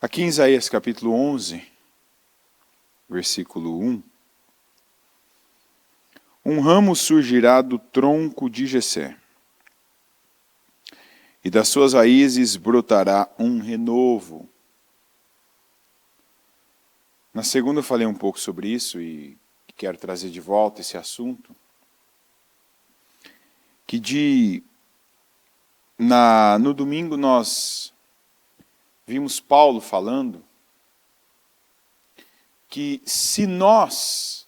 Aqui em Isaías capítulo 11, versículo 1, um ramo surgirá do tronco de Jessé, e das suas raízes brotará um renovo. Na segunda eu falei um pouco sobre isso e quero trazer de volta esse assunto, que no domingo nós vimos Paulo falando que se nós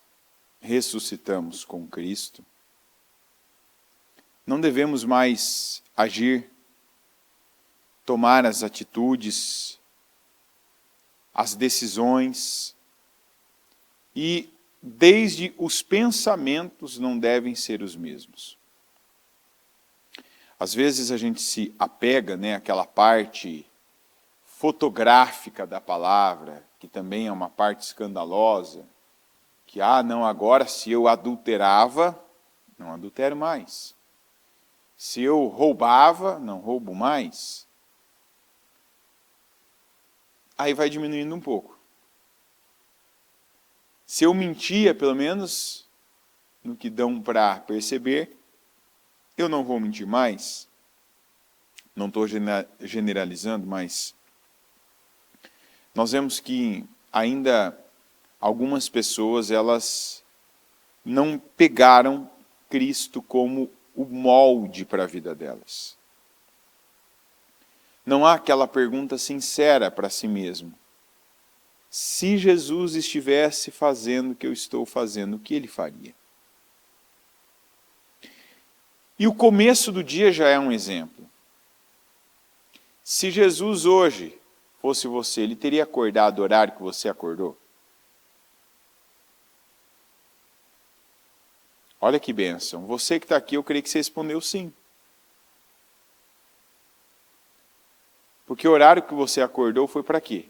ressuscitamos com Cristo, não devemos mais agir, tomar as atitudes, as decisões, e desde os pensamentos não devem ser os mesmos. Às vezes a gente se apega, àquela parte fotográfica da palavra, que também é uma parte escandalosa, que, não, agora se eu adulterava, não adultero mais. Se eu roubava, não roubo mais. Aí vai diminuindo um pouco. Se eu mentia, pelo menos, no que dão para perceber, eu não vou mentir mais. Não estou generalizando, mas nós vemos que ainda algumas pessoas, elas não pegaram Cristo como o molde para a vida delas. Não há aquela pergunta sincera para si mesmo. Se Jesus estivesse fazendo o que eu estou fazendo, o que ele faria? E o começo do dia já é um exemplo. Se Jesus hoje fosse você, ele teria acordado o horário que você acordou? Olha que bênção. Você que está aqui, eu creio que você respondeu sim. Porque o horário que você acordou foi para quê?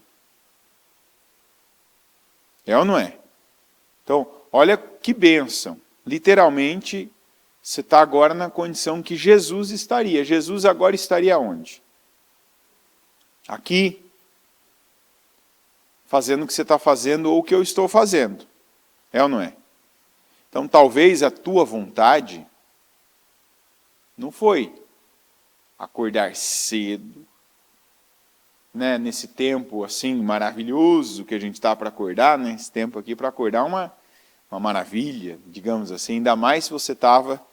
É ou não é? Então, olha que bênção. Literalmente, você está agora na condição que Jesus estaria. Jesus agora estaria onde? Aqui. Fazendo o que você está fazendo ou o que eu estou fazendo. É ou não é? Então, talvez a tua vontade não foi acordar cedo, nesse tempo assim maravilhoso que a gente está para acordar, esse tempo aqui para acordar uma maravilha, digamos assim, ainda mais se você estava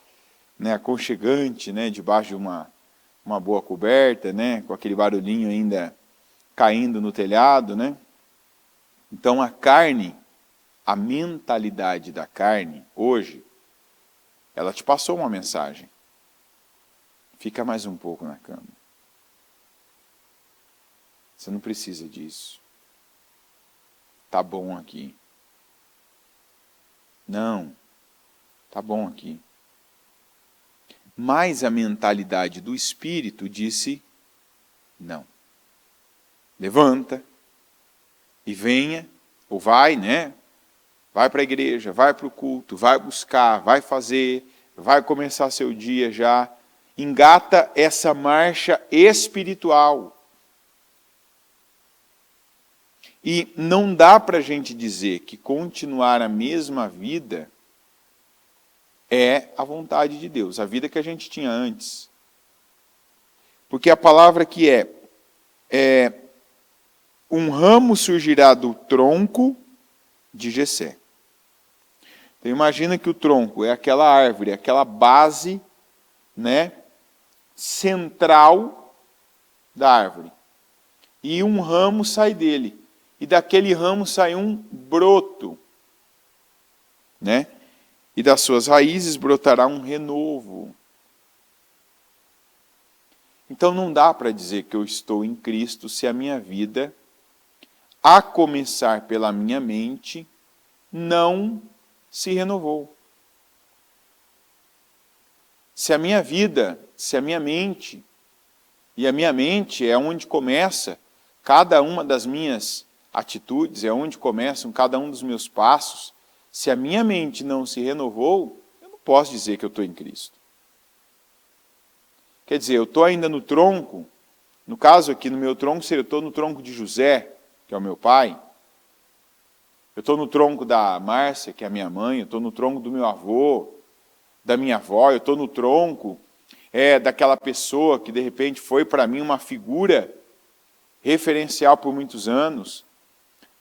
aconchegante, debaixo de uma boa coberta, com aquele barulhinho ainda caindo no telhado, Então a carne, a mentalidade da carne, hoje, ela te passou uma mensagem. Fica mais um pouco na cama. Você não precisa disso. Tá bom aqui. Não, tá bom aqui. Mas a mentalidade do espírito disse, não. Levanta e venha, ou vai, Vai para a igreja, vai para o culto, vai buscar, vai fazer, vai começar seu dia já. Engata essa marcha espiritual. E não dá para a gente dizer que continuar a mesma vida é a vontade de Deus, a vida que a gente tinha antes. Porque a palavra que um ramo surgirá do tronco de Jessé. Então imagina que o tronco é aquela árvore, aquela base, central da árvore. E um ramo sai dele. E daquele ramo sai um broto, E das suas raízes brotará um renovo. Então não dá para dizer que eu estou em Cristo se a minha vida, a começar pela minha mente, não se renovou. Se a minha vida, se a minha mente, e a minha mente é onde começa cada uma das minhas atitudes, é onde começam cada um dos meus passos, se a minha mente não se renovou, eu não posso dizer que eu estou em Cristo. Quer dizer, eu estou ainda no tronco, no caso aqui no meu tronco, eu estou no tronco de José, que é o meu pai. Eu estou no tronco da Márcia, que é a minha mãe. Eu estou no tronco do meu avô, da minha avó. Eu estou no tronco daquela pessoa que de repente foi para mim uma figura referencial por muitos anos.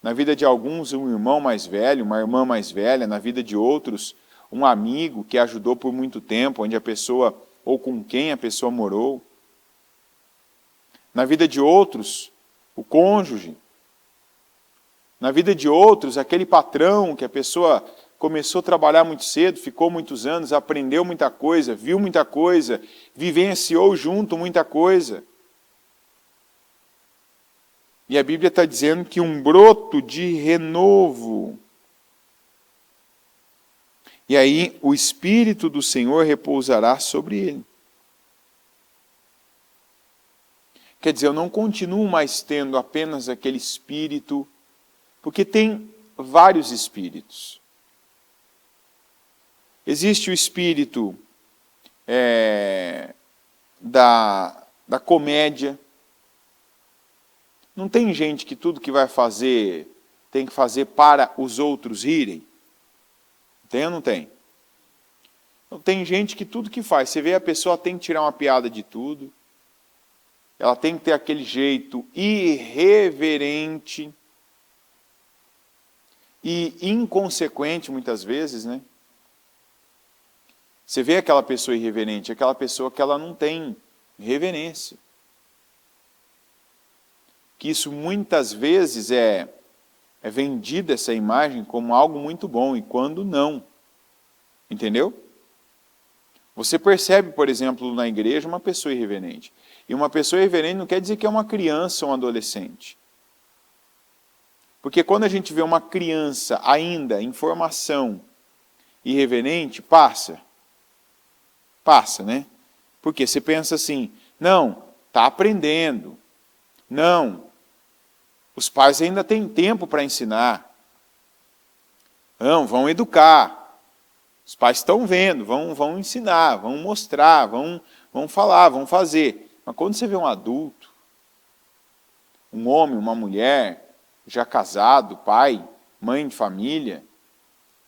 Na vida de alguns, um irmão mais velho, uma irmã mais velha. Na vida de outros, um amigo que ajudou por muito tempo, onde a pessoa, ou com quem a pessoa morou. Na vida de outros, o cônjuge. Na vida de outros, aquele patrão que a pessoa começou a trabalhar muito cedo, ficou muitos anos, aprendeu muita coisa, viu muita coisa, vivenciou junto muita coisa. E a Bíblia está dizendo que um broto de renovo. E aí o Espírito do Senhor repousará sobre ele. Quer dizer, eu não continuo mais tendo apenas aquele espírito, porque tem vários espíritos. Existe o espírito da comédia. Não tem gente que tudo que vai fazer tem que fazer para os outros rirem? Tem ou não tem? Então, tem gente que tudo que faz, você vê a pessoa tem que tirar uma piada de tudo, ela tem que ter aquele jeito irreverente e inconsequente muitas vezes, né? Você vê aquela pessoa irreverente, aquela pessoa que ela não tem reverência. Que isso muitas vezes é vendida essa imagem como algo muito bom, e quando não. Entendeu? Você percebe, por exemplo, na igreja uma pessoa irreverente. E uma pessoa irreverente não quer dizer que é uma criança ou um adolescente. Porque quando a gente vê uma criança ainda em formação irreverente, passa, né? Porque você pensa assim, não, está aprendendo. Não, os pais ainda têm tempo para ensinar. Não, vão educar. Os pais estão vendo, vão ensinar, vão mostrar, vão falar, vão fazer. Mas quando você vê um adulto, um homem, uma mulher, já casado, pai, mãe de família,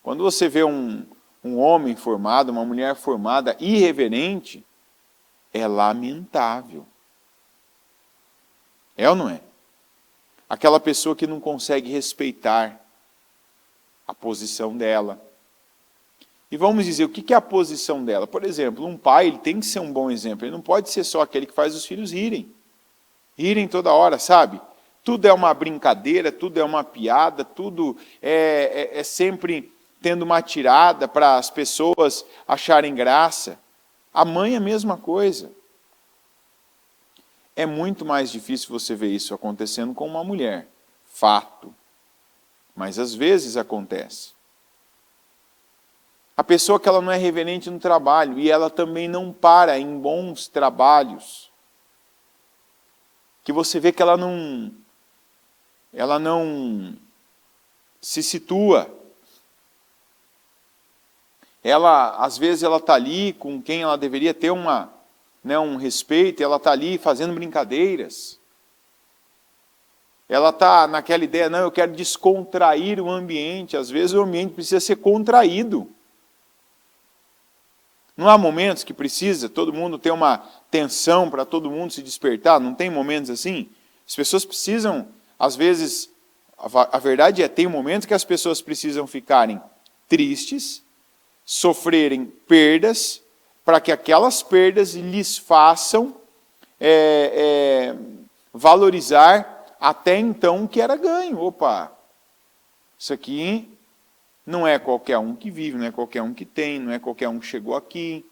quando você vê um homem formado, uma mulher formada, irreverente, é lamentável. É ou não é? Aquela pessoa que não consegue respeitar a posição dela. E vamos dizer, o que é a posição dela? Por exemplo, um pai ele tem que ser um bom exemplo. Ele não pode ser só aquele que faz os filhos rirem. Rirem toda hora, sabe? Tudo é uma brincadeira, tudo é uma piada, tudo é sempre tendo uma tirada para as pessoas acharem graça. A mãe é a mesma coisa. É muito mais difícil você ver isso acontecendo com uma mulher. Fato. Mas às vezes acontece. A pessoa que ela não é reverente no trabalho e ela também não para em bons trabalhos. Que você vê que ela não se situa. Às vezes ela está ali com quem ela deveria ter um respeito, e ela está ali fazendo brincadeiras. Ela está naquela ideia, não, eu quero descontrair o ambiente. Às vezes o ambiente precisa ser contraído. Não há momentos que precisa todo mundo ter uma tensão para todo mundo se despertar? Não tem momentos assim? As pessoas precisam, às vezes, a verdade é, tem momentos que as pessoas precisam ficarem tristes, sofrerem perdas, para que aquelas perdas lhes façam valorizar até então o que era ganho. Opa, isso aqui não é qualquer um que vive, não é qualquer um que tem, não é qualquer um que chegou aqui.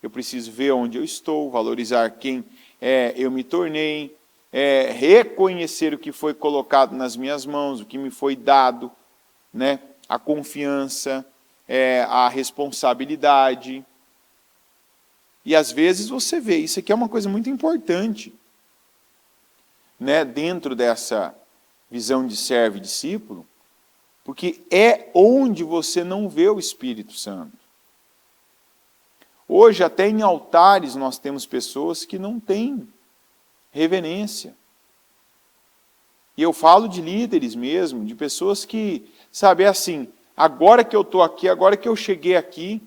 Eu preciso ver onde eu estou, valorizar quem eu me tornei, reconhecer o que foi colocado nas minhas mãos, o que me foi dado, né? A confiança, a responsabilidade. E às vezes você vê, isso aqui é uma coisa muito importante, né? Dentro dessa visão de servo e discípulo, porque é onde você não vê o Espírito Santo. Hoje, até em altares, nós temos pessoas que não têm reverência. E eu falo de líderes mesmo, de pessoas que, sabe, é assim, agora que eu estou aqui, agora que eu cheguei aqui,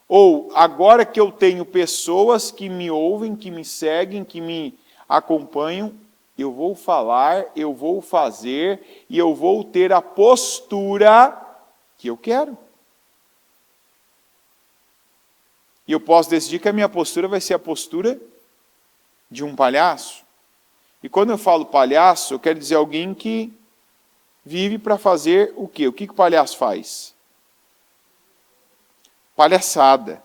ou agora que eu tenho pessoas que me ouvem, que me seguem, que me acompanham, eu vou falar, eu vou fazer e eu vou ter a postura que eu quero. E eu posso decidir que a minha postura vai ser a postura de um palhaço. E quando eu falo palhaço, eu quero dizer alguém que vive para fazer o quê? O que o palhaço faz? Palhaçada.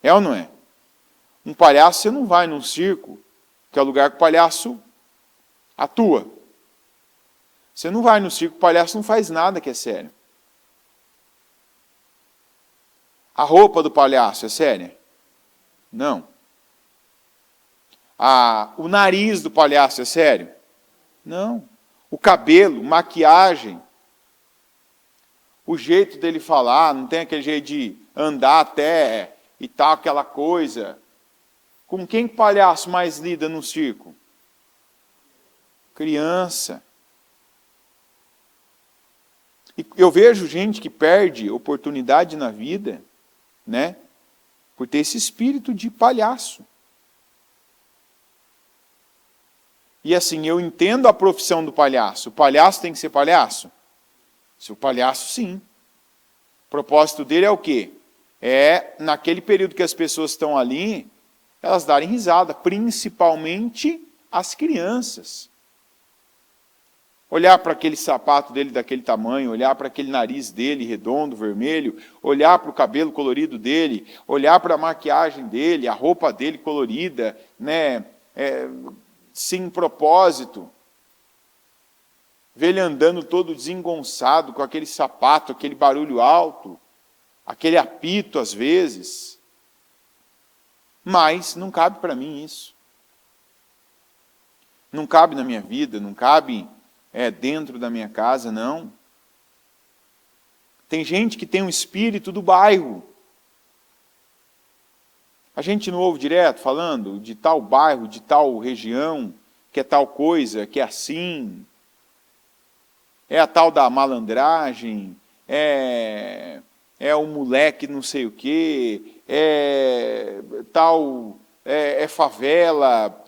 É ou não é? Um palhaço, você não vai num circo, que é o lugar que o palhaço atua. Você não vai no circo, o palhaço não faz nada que é sério. A roupa do palhaço é séria? Não. O nariz do palhaço é sério? Não. O cabelo, maquiagem, o jeito dele falar, não tem aquele jeito de andar até e tal, aquela coisa. Com quem o palhaço mais lida no circo? Criança. E eu vejo gente que perde oportunidade na vida, né, por ter esse espírito de palhaço. E assim, eu entendo a profissão do palhaço. O palhaço tem que ser palhaço? Se o palhaço, sim. O propósito dele é o quê? É, naquele período que as pessoas estão ali, elas darem risada, principalmente as crianças. Olhar para aquele sapato dele daquele tamanho, olhar para aquele nariz dele redondo, vermelho, olhar para o cabelo colorido dele, olhar para a maquiagem dele, a roupa dele colorida, né, sem propósito. Ver ele andando todo desengonçado, com aquele sapato, aquele barulho alto, aquele apito às vezes. Mas não cabe para mim isso. Não cabe na minha vida, não cabe dentro da minha casa, não. Tem gente que tem um espírito do bairro. A gente não ouve direto falando de tal bairro, de tal região, que é tal coisa, que é assim. É a tal da malandragem, é o moleque não sei o quê, é favela,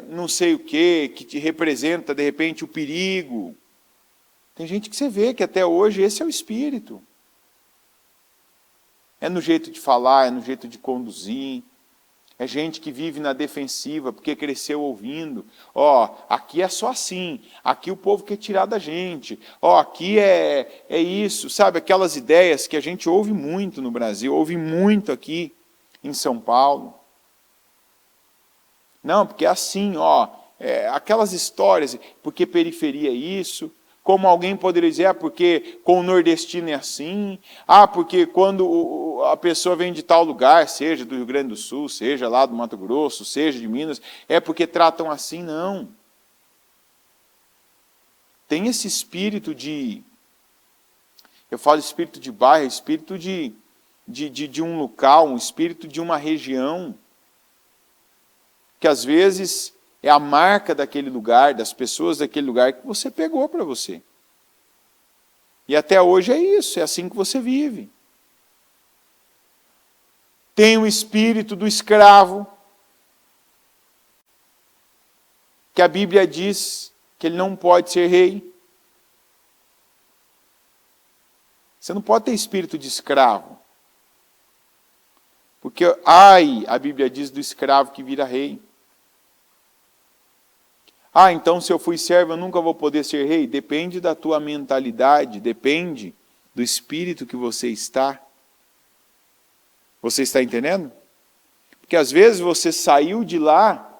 não sei o quê, que te representa, de repente, o perigo. Tem gente que você vê que até hoje esse é o espírito. É no jeito de falar, é no jeito de conduzir. É gente que vive na defensiva, porque cresceu ouvindo. Aqui é só assim, aqui o povo quer tirar da gente. Aqui é isso, sabe? Aquelas ideias que a gente ouve muito no Brasil, ouve muito aqui em São Paulo. Não, porque é assim, aquelas histórias, porque periferia é isso, como alguém poderia dizer, porque com o nordestino é assim, porque quando a pessoa vem de tal lugar, seja do Rio Grande do Sul, seja lá do Mato Grosso, seja de Minas, é porque tratam assim, não. Tem esse espírito eu falo espírito de bairro, espírito de um local, um espírito de uma região, que às vezes é a marca daquele lugar, das pessoas daquele lugar que você pegou para você. E até hoje é isso, é assim que você vive. Tem o espírito do escravo, que a Bíblia diz que ele não pode ser rei. Você não pode ter espírito de escravo. Porque, a Bíblia diz do escravo que vira rei. Então se eu fui servo eu nunca vou poder ser rei? Depende da tua mentalidade, depende do espírito que você está. Você está entendendo? Porque às vezes você saiu de lá,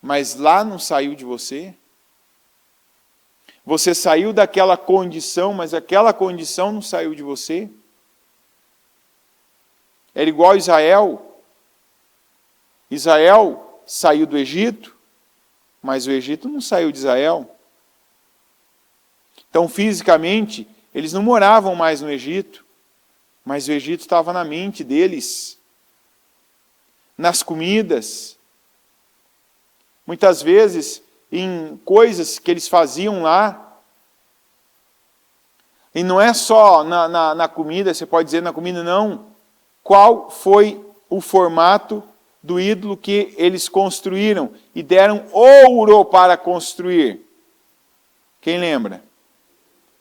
mas lá não saiu de você. Você saiu daquela condição, mas aquela condição não saiu de você. Era igual a Israel. Israel saiu do Egito, mas o Egito não saiu de Israel. Então, fisicamente, eles não moravam mais no Egito, mas o Egito estava na mente deles, nas comidas. Muitas vezes, em coisas que eles faziam lá. E não é só na comida, você pode dizer na comida, não. Qual foi o formato do ídolo que eles construíram e deram ouro para construir? Quem lembra?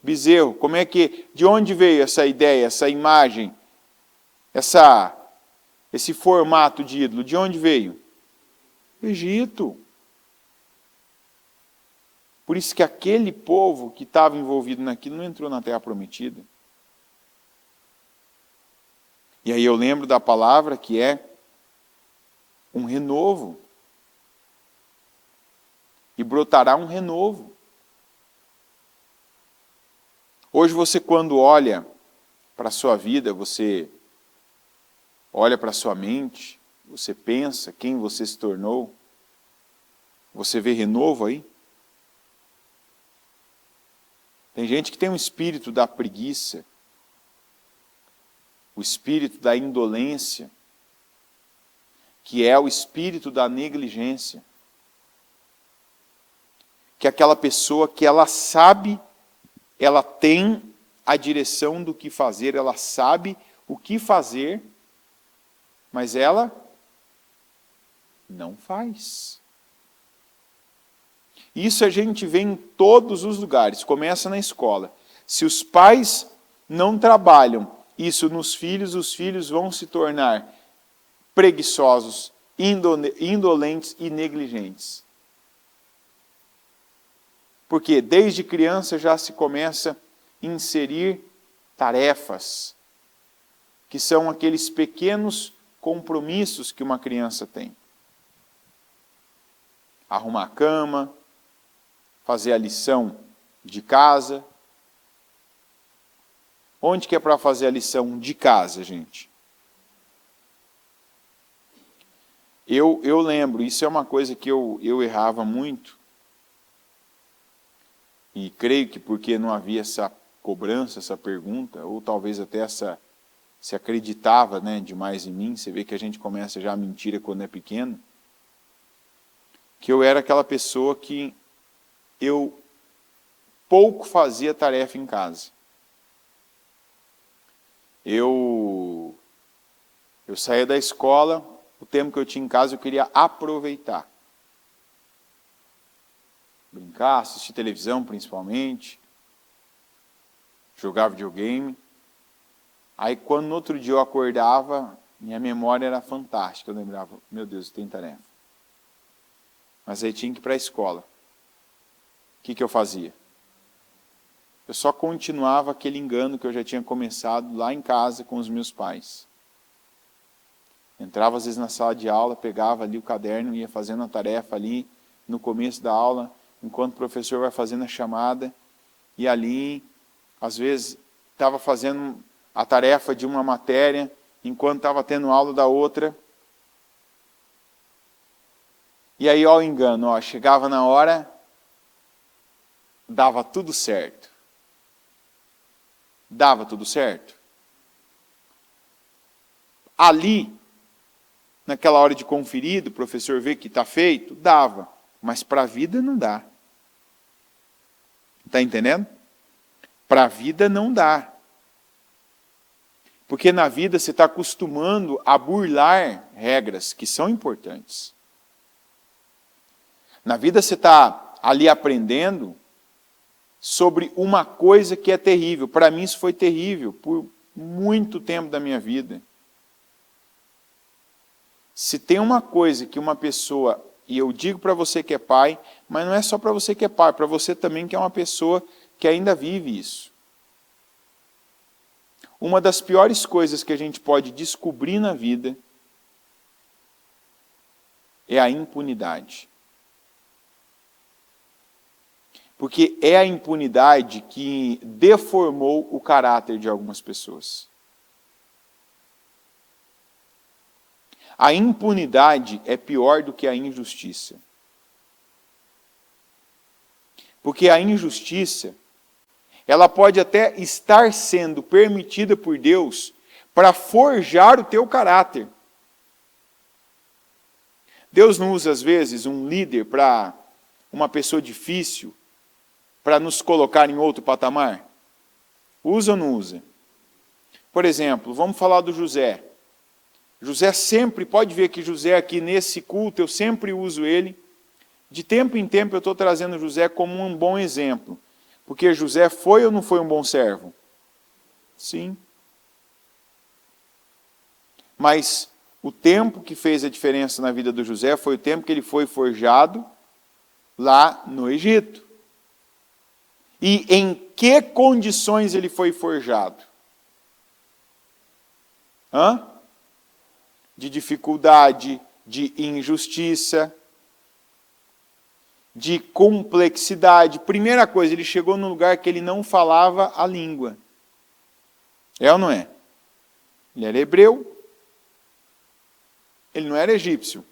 Bezerro. Como é que, de onde veio essa ideia, essa imagem, esse formato de ídolo? De onde veio? Egito. Por isso que aquele povo que estava envolvido naquilo não entrou na Terra Prometida. E aí eu lembro da palavra que é um renovo. E brotará um renovo. Hoje você, quando olha para a sua vida, você olha para a sua mente, você pensa quem você se tornou, você vê renovo aí? Tem gente que tem um espírito da preguiça, o espírito da indolência, que é o espírito da negligência. Que é aquela pessoa que ela sabe, ela tem a direção do que fazer, ela sabe o que fazer, mas ela não faz. Isso a gente vê em todos os lugares, começa na escola. Se os pais não trabalham isso nos filhos, os filhos vão se tornar preguiçosos, indolentes e negligentes. Porque desde criança já se começa a inserir tarefas, que são aqueles pequenos compromissos que uma criança tem. Arrumar a cama, fazer a lição de casa. Onde que é para fazer a lição de casa, gente? Eu lembro, isso é uma coisa que eu errava muito. E creio que porque não havia essa cobrança, essa pergunta, ou talvez até se acreditava, né, demais em mim, você vê que a gente começa já a mentira quando é pequeno, que eu era aquela pessoa que eu pouco fazia tarefa em casa. Eu saía da escola, o tempo que eu tinha em casa eu queria aproveitar. Brincar, assistir televisão principalmente, jogar videogame. Aí quando no outro dia eu acordava, minha memória era fantástica, eu lembrava, meu Deus, tem tarefa. Mas aí tinha que ir para a escola. O que eu fazia? Eu só continuava aquele engano que eu já tinha começado lá em casa com os meus pais. Entrava às vezes na sala de aula, pegava ali o caderno, ia fazendo a tarefa ali no começo da aula, enquanto o professor vai fazendo a chamada, e ali, às vezes, estava fazendo a tarefa de uma matéria, enquanto estava tendo aula da outra. E aí, ó, o engano, ó, chegava na hora, dava tudo certo. Dava tudo certo. Ali, naquela hora de conferir, o professor vê que está feito, dava. Mas para a vida não dá. Está entendendo? Para a vida não dá. Porque na vida você está acostumando a burlar regras que são importantes. Na vida você está ali aprendendo sobre uma coisa que é terrível. Para mim isso foi terrível por muito tempo da minha vida. Se tem uma coisa que uma pessoa, e eu digo para você que é pai, mas não é só para você que é pai, para você também que é uma pessoa que ainda vive isso. Uma das piores coisas que a gente pode descobrir na vida é a impunidade. Porque é a impunidade que deformou o caráter de algumas pessoas. A impunidade é pior do que a injustiça. Porque a injustiça, ela pode até estar sendo permitida por Deus para forjar o teu caráter. Deus não usa, às vezes, um líder para uma pessoa difícil para nos colocar em outro patamar? Usa ou não usa? Por exemplo, vamos falar do José. José sempre, pode ver que José aqui nesse culto, eu sempre uso ele. De tempo em tempo eu estou trazendo José como um bom exemplo. Porque José foi ou não foi um bom servo? Sim. Mas o tempo que fez a diferença na vida do José foi o tempo que ele foi forjado lá no Egito. E em que condições ele foi forjado? De dificuldade, de injustiça, de complexidade. Primeira coisa, ele chegou num lugar que ele não falava a língua. É ou não é? Ele era hebreu. Ele não era egípcio.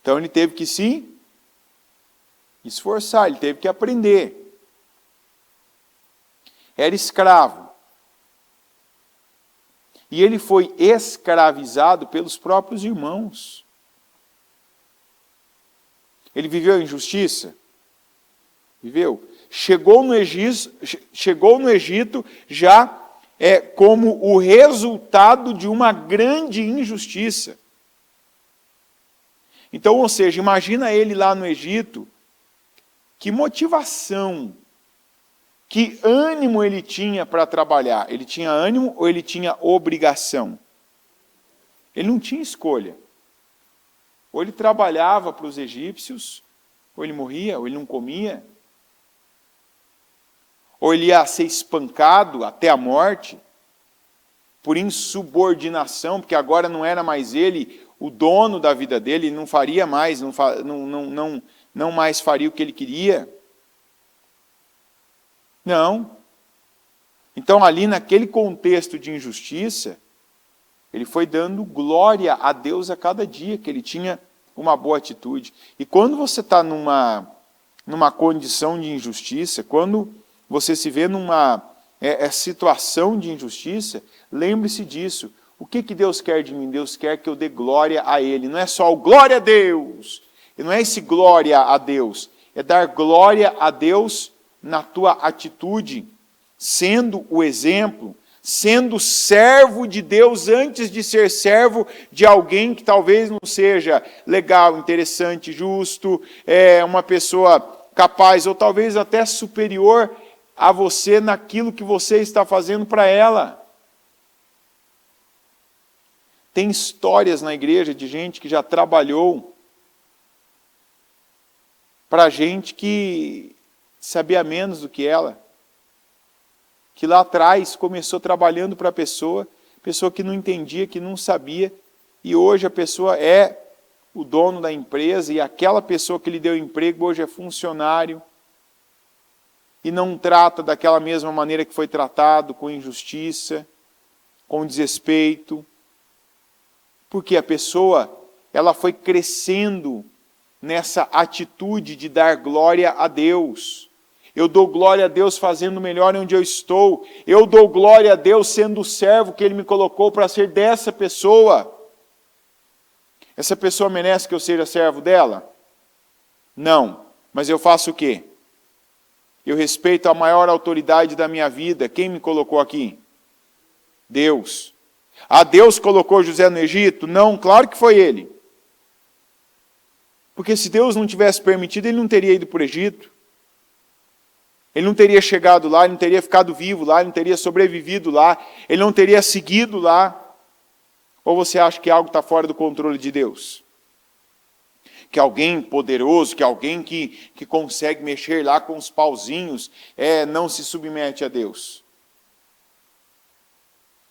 Então ele teve que se esforçar, ele teve que aprender. Era escravo. E ele foi escravizado pelos próprios irmãos. Ele viveu a injustiça? Viveu. Chegou no Egito já como o resultado de uma grande injustiça. Então, ou seja, imagina ele lá no Egito, que motivação, que ânimo ele tinha para trabalhar. Ele tinha ânimo ou ele tinha obrigação? Ele não tinha escolha. Ou ele trabalhava para os egípcios, ou ele morria, ou ele não comia. Ou ele ia ser espancado até a morte, por insubordinação, porque agora não era mais ele o dono da vida dele, ele não faria mais, não mais faria o que ele queria. Não. Então ali naquele contexto de injustiça, ele foi dando glória a Deus a cada dia, que ele tinha uma boa atitude. E quando você está numa condição de injustiça, quando você se vê numa situação de injustiça, lembre-se disso. O que Deus quer de mim? Deus quer que eu dê glória a Ele. Não é só o glória a Deus. E não é esse glória a Deus. É dar glória a Deus na tua atitude, sendo o exemplo, sendo servo de Deus antes de ser servo de alguém que talvez não seja legal, interessante, justo, uma pessoa capaz ou talvez até superior a você naquilo que você está fazendo para ela. Tem histórias na igreja de gente que já trabalhou para gente que sabia menos do que ela. Que lá atrás começou trabalhando para a pessoa que não entendia, que não sabia, e hoje a pessoa é o dono da empresa, e aquela pessoa que lhe deu emprego hoje é funcionário, e não trata daquela mesma maneira que foi tratado, com injustiça, com desrespeito, porque a pessoa, ela foi crescendo nessa atitude de dar glória a Deus. Eu dou glória a Deus fazendo melhor onde eu estou. Eu dou glória a Deus sendo o servo que Ele me colocou para ser dessa pessoa. Essa pessoa merece que eu seja servo dela? Não. Mas eu faço o quê? Eu respeito a maior autoridade da minha vida. Quem me colocou aqui? Deus. Deus colocou José no Egito? Não, claro que foi ele. Porque se Deus não tivesse permitido, ele não teria ido para o Egito. Ele não teria chegado lá, ele não teria ficado vivo lá, ele não teria sobrevivido lá, ele não teria seguido lá. Ou você acha que algo está fora do controle de Deus? Que alguém poderoso, que alguém que consegue mexer lá com os pauzinhos, não se submete a Deus?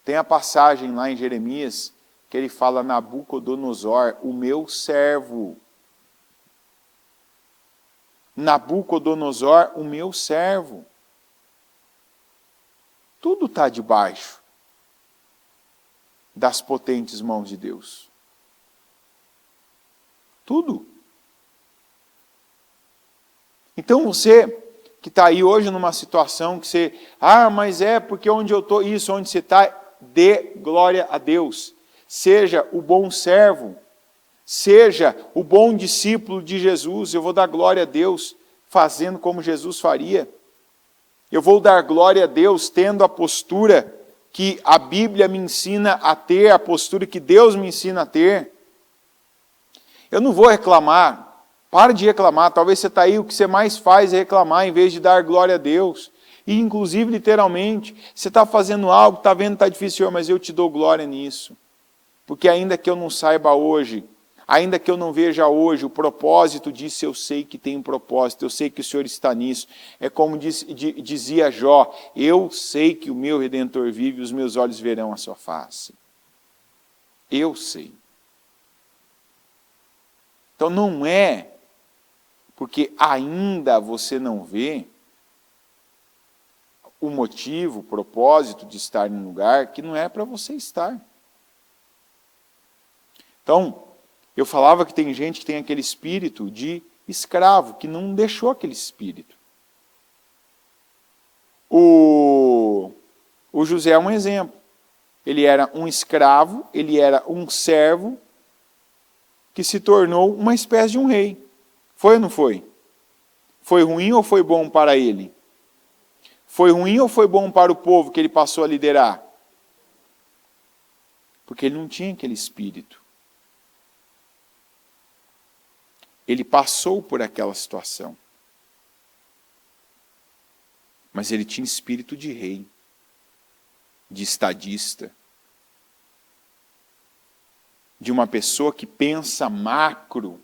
Tem a passagem lá em Jeremias, que ele fala: Nabucodonosor, o meu servo. Nabucodonosor, o meu servo. Tudo está debaixo das potentes mãos de Deus. Tudo. Então você que está aí hoje numa situação que você... mas é porque onde eu estou, isso, onde você está, dê glória a Deus. Seja o bom servo. Seja o bom discípulo de Jesus. Eu vou dar glória a Deus fazendo como Jesus faria. Eu vou dar glória a Deus tendo a postura que a Bíblia me ensina a ter, a postura que Deus me ensina a ter. Eu não vou reclamar. Para de reclamar. Talvez você está aí, o que você mais faz é reclamar em vez de dar glória a Deus. E inclusive, literalmente, você está fazendo algo, está vendo que está difícil, Senhor, mas eu te dou glória nisso. Porque ainda que eu não saiba hoje, ainda que eu não veja hoje o propósito disso, eu sei que tem um propósito, eu sei que o Senhor está nisso. É como dizia Jó, eu sei que o meu Redentor vive e os meus olhos verão a sua face. Eu sei. Então não é porque ainda você não vê o motivo, o propósito de estar em um lugar que não é para você estar. Então, eu falava que tem gente que tem aquele espírito de escravo, que não deixou aquele espírito. O José é um exemplo. Ele era um escravo, ele era um servo, que se tornou uma espécie de um rei. Foi ou não foi? Foi ruim ou foi bom para ele? Foi ruim ou foi bom para o povo que ele passou a liderar? Porque ele não tinha aquele espírito. Ele passou por aquela situação. Mas ele tinha espírito de rei, de estadista, de uma pessoa que pensa macro,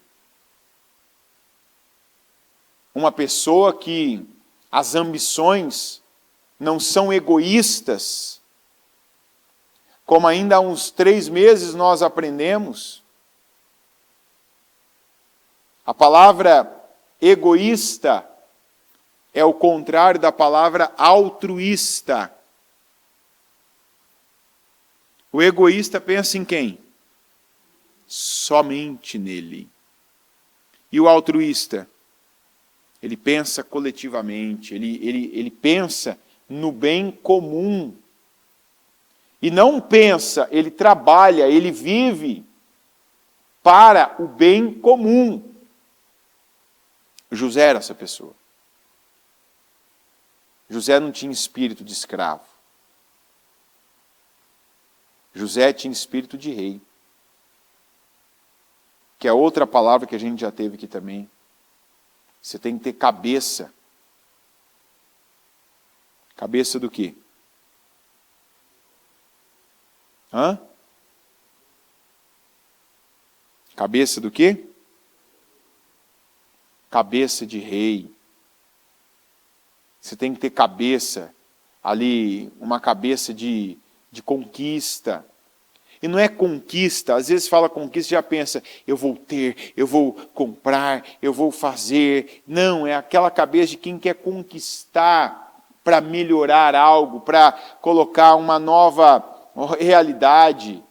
uma pessoa que as ambições não são egoístas, como ainda há uns 3 meses nós aprendemos. A palavra egoísta é o contrário da palavra altruísta. O egoísta pensa em quem? Somente nele. E o altruísta? Ele pensa coletivamente, ele pensa no bem comum. E não pensa, ele trabalha, ele vive para o bem comum. José era essa pessoa. José não tinha espírito de escravo. José tinha espírito de rei. Que é outra palavra que a gente já teve aqui também. Você tem que ter cabeça. Cabeça do quê? Hã? Cabeça do quê? Cabeça de rei. Você tem que ter cabeça ali, uma cabeça de conquista. E não é conquista, às vezes fala conquista e já pensa, eu vou ter, eu vou comprar, eu vou fazer. Não, é aquela cabeça de quem quer conquistar para melhorar algo, para colocar uma nova realidade,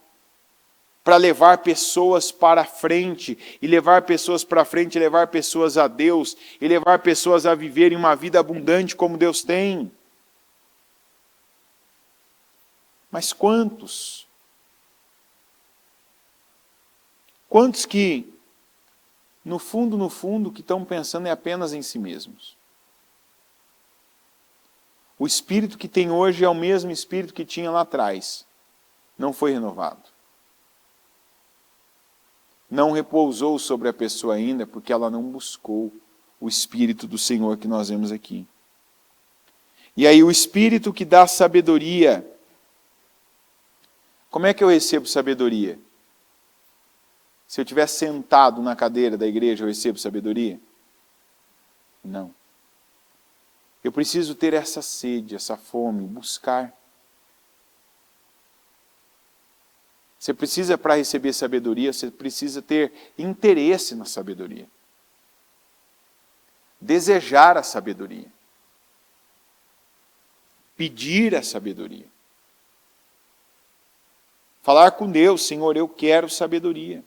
para levar pessoas para frente, e levar pessoas para frente, e levar pessoas a Deus, e levar pessoas a viverem uma vida abundante como Deus tem. Mas quantos? Quantos que, no fundo, que estão pensando é apenas em si mesmos? O espírito que tem hoje é o mesmo espírito que tinha lá atrás. Não foi renovado. Não repousou sobre a pessoa ainda, porque ela não buscou o Espírito do Senhor que nós vemos aqui. E aí o Espírito que dá sabedoria. Como é que eu recebo sabedoria? Se eu estiver sentado na cadeira da igreja, eu recebo sabedoria? Não. Eu preciso ter essa sede, essa fome, buscar. Você precisa, para receber sabedoria, você precisa ter interesse na sabedoria. Desejar a sabedoria. Pedir a sabedoria. Falar com Deus, Senhor, eu quero sabedoria.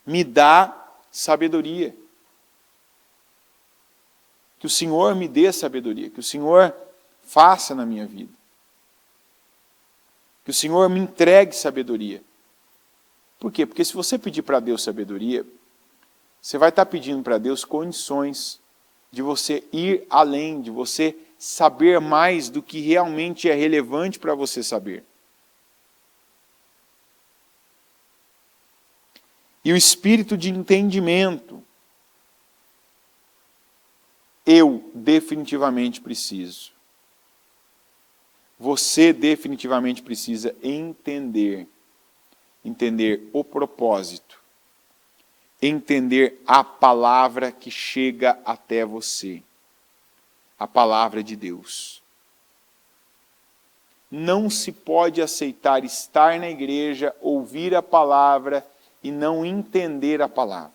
Me dá sabedoria. Que o Senhor me dê sabedoria, que o Senhor faça na minha vida. Que o Senhor me entregue sabedoria. Por quê? Porque se você pedir para Deus sabedoria, você vai estar pedindo para Deus condições de você ir além, de você saber mais do que realmente é relevante para você saber. E o espírito de entendimento, eu definitivamente preciso. Você definitivamente precisa entender o propósito, entender a palavra que chega até você, a palavra de Deus. Não se pode aceitar estar na igreja, ouvir a palavra e não entender a palavra.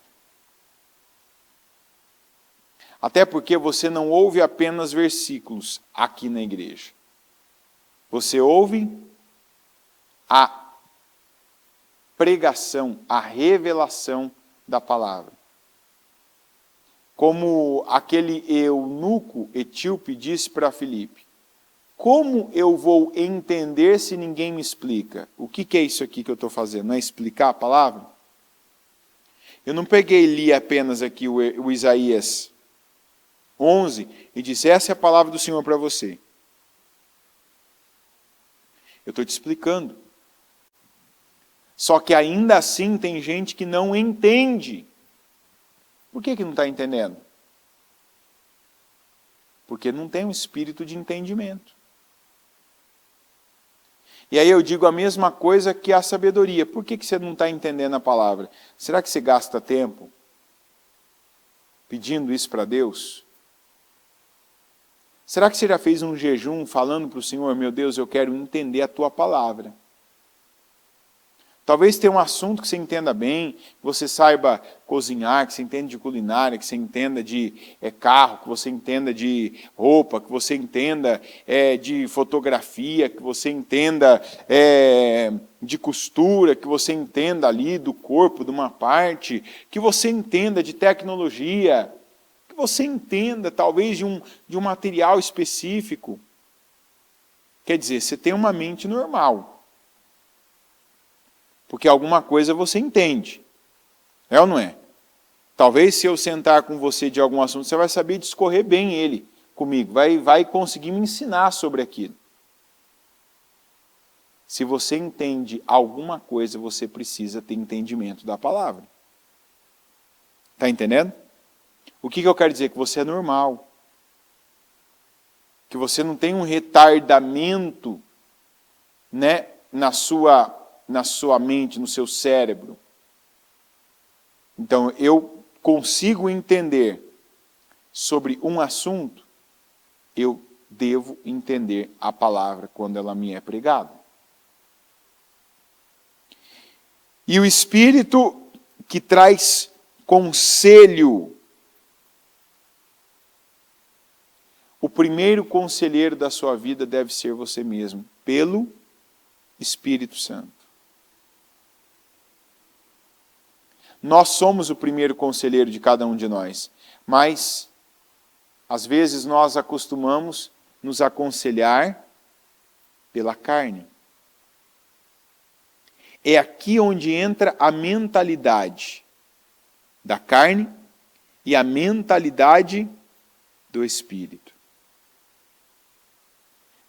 Até porque você não ouve apenas versículos aqui na igreja. Você ouve a pregação, a revelação da palavra. Como aquele eunuco etíope disse para Filipe: como eu vou entender se ninguém me explica? O que é isso aqui que eu estou fazendo? Não é explicar a palavra? Eu não peguei e li apenas aqui o Isaías 11 e disse: essa é a palavra do Senhor para você. Eu estou te explicando. Só que ainda assim tem gente que não entende. Por que não está entendendo? Porque não tem um espírito de entendimento. E aí eu digo a mesma coisa que a sabedoria. Por que você não está entendendo a palavra? Será que você gasta tempo pedindo isso para Deus? Será que você já fez um jejum falando para o Senhor: meu Deus, eu quero entender a tua palavra? Talvez tenha um assunto que você entenda bem, que você saiba cozinhar, que você entenda de culinária, que você entenda de carro, que você entenda de roupa, que você entenda de fotografia, que você entenda de costura, que você entenda ali do corpo, de uma parte, que você entenda de tecnologia, que você entenda talvez de um material específico. Quer dizer, você tem uma mente normal. Porque alguma coisa você entende. É ou não é? Talvez se eu sentar com você de algum assunto, você vai saber discorrer bem ele comigo. Vai conseguir me ensinar sobre aquilo. Se você entende alguma coisa, você precisa ter entendimento da palavra. Está entendendo? O que eu quero dizer? Que você é normal. Que você não tem um retardamento, né, na sua mente, no seu cérebro. Então, eu consigo entender sobre um assunto, eu devo entender a palavra quando ela me é pregada. E o Espírito que traz conselho. O primeiro conselheiro da sua vida deve ser você mesmo, pelo Espírito Santo. Nós somos o primeiro conselheiro de cada um de nós, mas às vezes nós acostumamos nos aconselhar pela carne. É aqui onde entra a mentalidade da carne e a mentalidade do Espírito.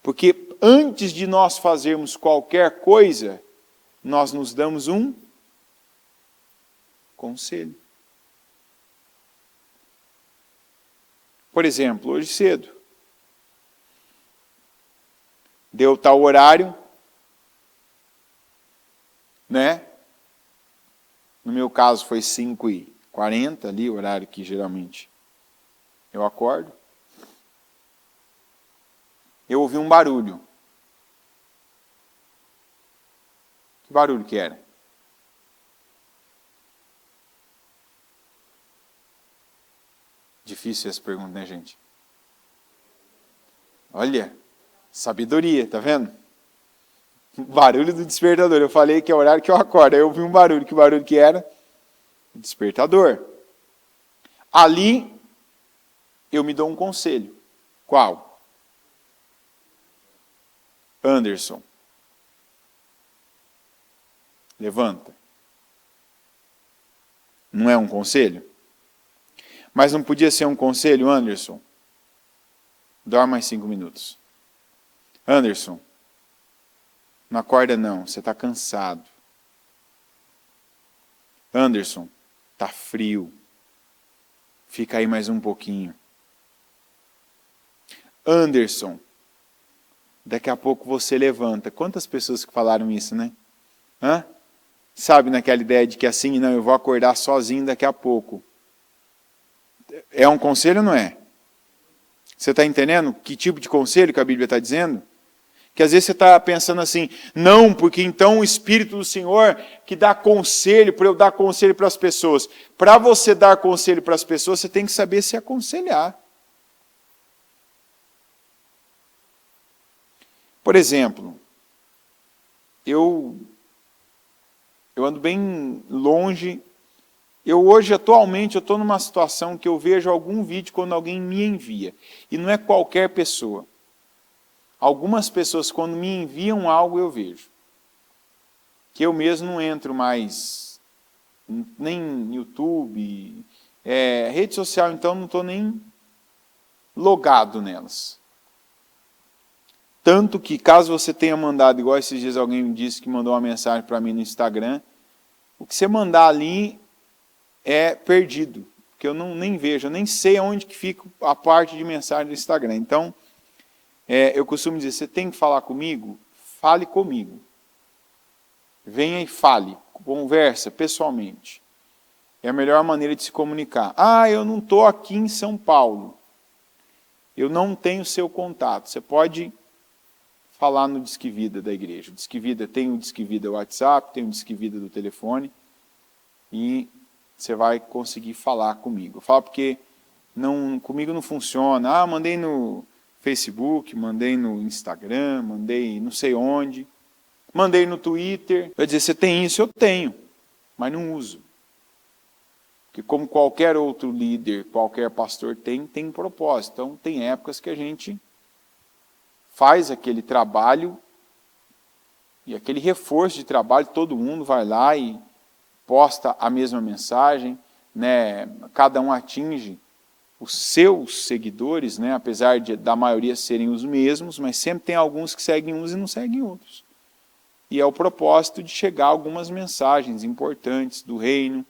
Porque antes de nós fazermos qualquer coisa, nós nos damos um conselho. Por exemplo, hoje cedo, deu tal horário, né? No meu caso foi 5h40 ali, o horário que geralmente eu acordo. Eu ouvi um barulho. Que barulho que era? Difícil essa pergunta, né, gente? Olha, sabedoria, tá vendo? Barulho do despertador. Eu falei que é o horário que eu acordo. Aí eu ouvi um barulho. Que barulho que era? Despertador. Ali, eu me dou um conselho. Qual? Anderson. Levanta. Não é um conselho? Mas não podia ser um conselho, Anderson? Dorme mais 5 minutos. Anderson, não acorda não, você está cansado. Anderson, está frio. Fica aí mais um pouquinho. Anderson, daqui a pouco você levanta. Quantas pessoas que falaram isso, né? Hã? Sabe naquela ideia de que assim, não, eu vou acordar sozinho daqui a pouco. É um conselho ou não é? Você está entendendo que tipo de conselho que a Bíblia está dizendo? Que às vezes você está pensando assim, não, porque então o Espírito do Senhor que dá conselho, para eu dar conselho para as pessoas. Para você dar conselho para as pessoas, você tem que saber se aconselhar. Por exemplo, eu ando bem longe. Atualmente, eu estou numa situação que eu vejo algum vídeo quando alguém me envia. E não é qualquer pessoa. Algumas pessoas, quando me enviam algo, eu vejo. Que eu mesmo não entro mais, nem no YouTube, rede social, então não estou nem logado nelas. Tanto que, caso você tenha mandado, igual esses dias alguém me disse que mandou uma mensagem para mim no Instagram, o que você mandar ali é perdido, porque eu nem vejo, eu nem sei onde que fica a parte de mensagem do Instagram. Então, eu costumo dizer, você tem que falar comigo? Fale comigo. Venha e fale, conversa pessoalmente. É a melhor maneira de se comunicar. Ah, eu não estou aqui em São Paulo. Eu não tenho seu contato. Você pode falar no Disque Vida da igreja. O Disque Vida tem o Disque Vida WhatsApp, tem o Disque Vida do telefone. E você vai conseguir falar comigo. Eu falo porque comigo não funciona. Ah, mandei no Facebook, mandei no Instagram, mandei não sei onde, mandei no Twitter. Vai dizer, você tem isso? Eu tenho, mas não uso. Porque como qualquer outro líder, qualquer pastor tem propósito. Então tem épocas que a gente faz aquele trabalho e aquele reforço de trabalho, todo mundo vai lá e posta a mesma mensagem, né? Cada um atinge os seus seguidores, né? Apesar da maioria serem os mesmos, mas sempre tem alguns que seguem uns e não seguem outros. E é o propósito de chegar algumas mensagens importantes do reino,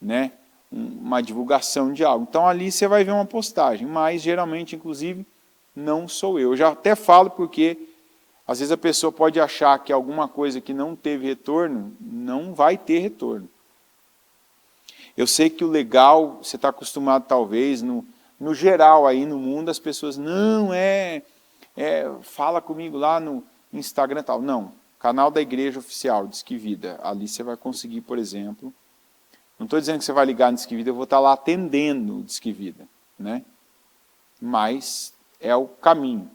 né? Uma divulgação de algo. Então ali você vai ver uma postagem, mas geralmente, inclusive, não sou eu. Eu já até falo porque às vezes a pessoa pode achar que alguma coisa que não teve retorno, não vai ter retorno. Eu sei que o legal, você está acostumado talvez, no geral aí no mundo, as pessoas, não, fala comigo lá no Instagram e tal. Não, canal da igreja oficial, Disque Vida. Ali você vai conseguir, por exemplo, não estou dizendo que você vai ligar no Disque Vida, eu vou estar lá atendendo o Disque Vida, né? Mas é o caminho.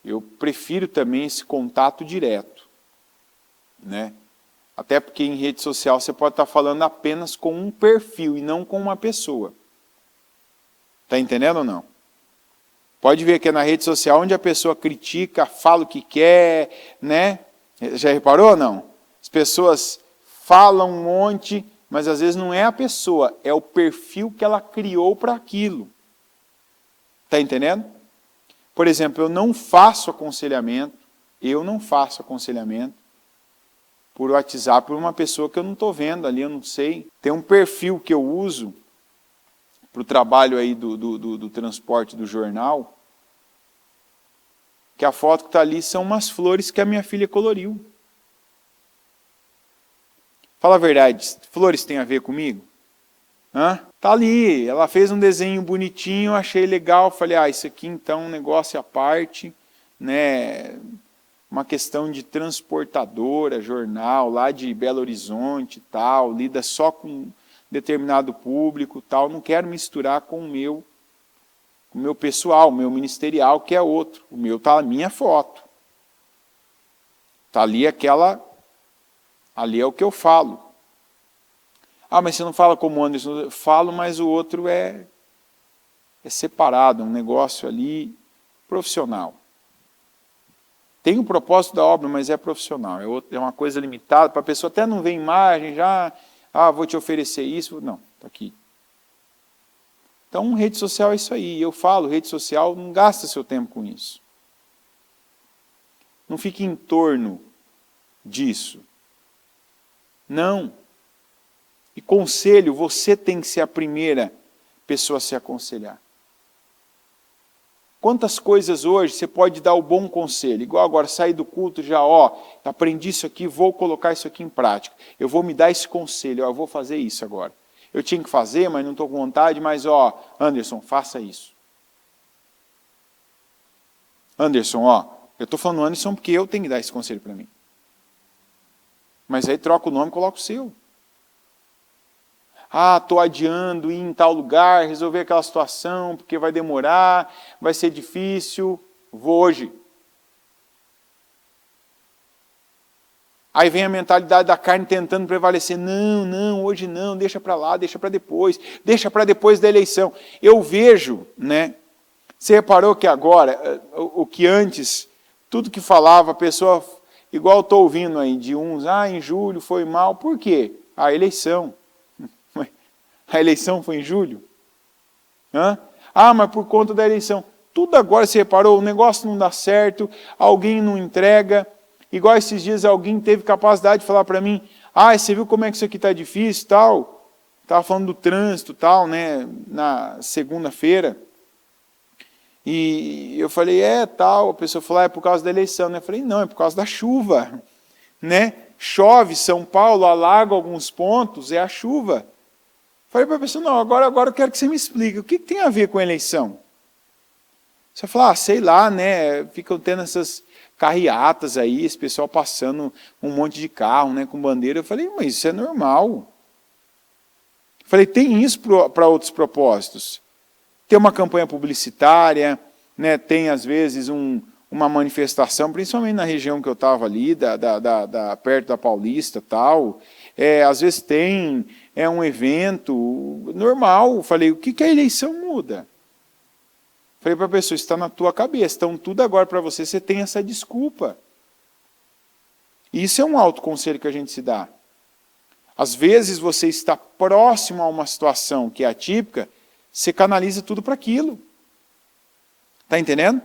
Eu prefiro também esse contato direto, né? Até porque em rede social você pode estar falando apenas com um perfil e não com uma pessoa. Está entendendo ou não? Pode ver que é na rede social onde a pessoa critica, fala o que quer, né? Já reparou ou não? As pessoas falam um monte, mas às vezes não é a pessoa, é o perfil que ela criou para aquilo. Está entendendo? Por exemplo, eu não faço aconselhamento por WhatsApp por uma pessoa que eu não estou vendo ali, eu não sei. Tem um perfil que eu uso para o trabalho aí do transporte do jornal, que a foto que está ali são umas flores que a minha filha coloriu. Fala a verdade, flores tem a ver comigo? Tá ali, ela fez um desenho bonitinho, achei legal, falei, isso aqui então é um negócio à parte, né? Uma questão de transportadora, jornal, lá de Belo Horizonte, tal, lida só com determinado público, tal, não quero misturar com o meu pessoal, o meu ministerial, que é outro. O meu tá a minha foto. Tá ali ali é o que eu falo. Mas você não fala como o Anderson? Eu falo, mas o outro é separado, um negócio ali profissional. Tem o propósito da obra, mas é profissional. É uma coisa limitada, para a pessoa até não ver imagem, já, vou te oferecer isso. Não, Está aqui. Então, rede social é isso aí. Eu falo, rede social, não gasta seu tempo com isso. Não fique em torno disso. Não. E conselho, você tem que ser a primeira pessoa a se aconselhar. Quantas coisas hoje você pode dar o bom conselho? Igual agora, sair do culto já, aprendi isso aqui, vou colocar isso aqui em prática. Eu vou me dar esse conselho, eu vou fazer isso agora. Eu tinha que fazer, mas não estou com vontade, mas Anderson, faça isso. Anderson, eu estou falando Anderson porque eu tenho que dar esse conselho para mim. Mas aí troca o nome e coloca o seu. Estou adiando ir em tal lugar, resolver aquela situação, porque vai demorar, vai ser difícil, vou hoje. Aí vem a mentalidade da carne tentando prevalecer. Não, hoje não, deixa para lá, deixa para depois da eleição. Eu vejo, né? Você reparou que agora, o que antes, tudo que falava, a pessoa, igual estou ouvindo aí, de uns, em julho foi mal, por quê? A eleição. A eleição foi em julho? Mas por conta da eleição. Tudo agora, você reparou, o negócio não dá certo, alguém não entrega. Igual esses dias alguém teve capacidade de falar para mim, você viu como é que isso aqui está difícil, tal? Estava falando do trânsito, tal, né, na segunda-feira. E eu falei, tal. A pessoa falou, é por causa da eleição. Eu falei, não, é por causa da chuva. Né? Chove, São Paulo, alaga alguns pontos, é a chuva. Falei para a pessoa, não, agora eu quero que você me explique, o que tem a ver com a eleição? Você fala, sei lá, né, ficam tendo essas carreatas aí, esse pessoal passando um monte de carro, né, com bandeira. Eu falei, mas isso é normal. Eu falei, tem isso para outros propósitos. Tem uma campanha publicitária, né, tem às vezes uma manifestação, principalmente na região que eu estava ali, perto da Paulista, tal. Às vezes tem um evento normal. Eu falei, o que a eleição muda? Falei para a pessoa, está na tua cabeça, então tudo agora para você, você tem essa desculpa. E isso é um autoconselho que a gente se dá. Às vezes você está próximo a uma situação que é atípica, você canaliza tudo para aquilo. Está entendendo?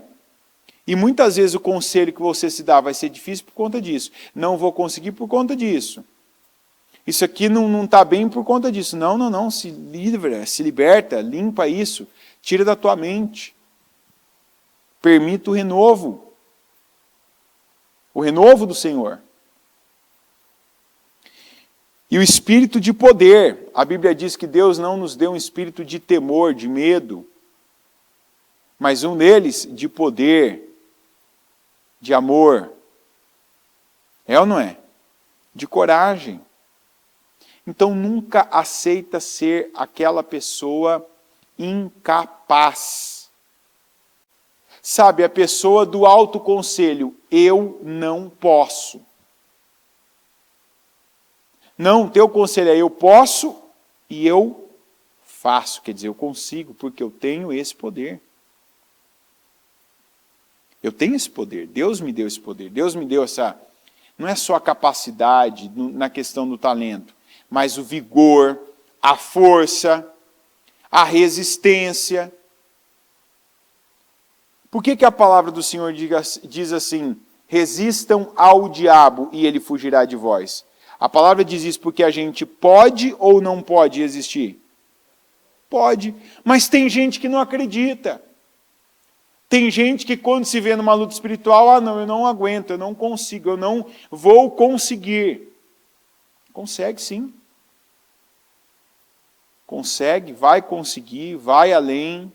E muitas vezes o conselho que você se dá vai ser difícil por conta disso. Não vou conseguir por conta disso. Isso aqui não está bem por conta disso. Não, se livra, se liberta, limpa isso, tira da tua mente. Permita o renovo do Senhor. E o espírito de poder. A Bíblia diz que Deus não nos deu um espírito de temor, de medo, mas um deles de poder, de amor. É ou não é? De coragem. Então nunca aceita ser aquela pessoa incapaz. Sabe, a pessoa do autoconselho, eu não posso. Não, teu conselho é eu posso e eu faço. Quer dizer, eu consigo porque eu tenho esse poder. Eu tenho esse poder, Deus me deu esse poder. Deus me deu essa, não é só a capacidade na questão do talento, mas o vigor, a força, a resistência. Por que a palavra do Senhor diz assim, resistam ao diabo e ele fugirá de vós? A palavra diz isso porque a gente pode ou não pode resistir? Pode, mas tem gente que não acredita. Tem gente que quando se vê numa luta espiritual, não, eu não aguento, eu não consigo, eu não vou conseguir. Consegue sim. Consegue, vai conseguir, vai além.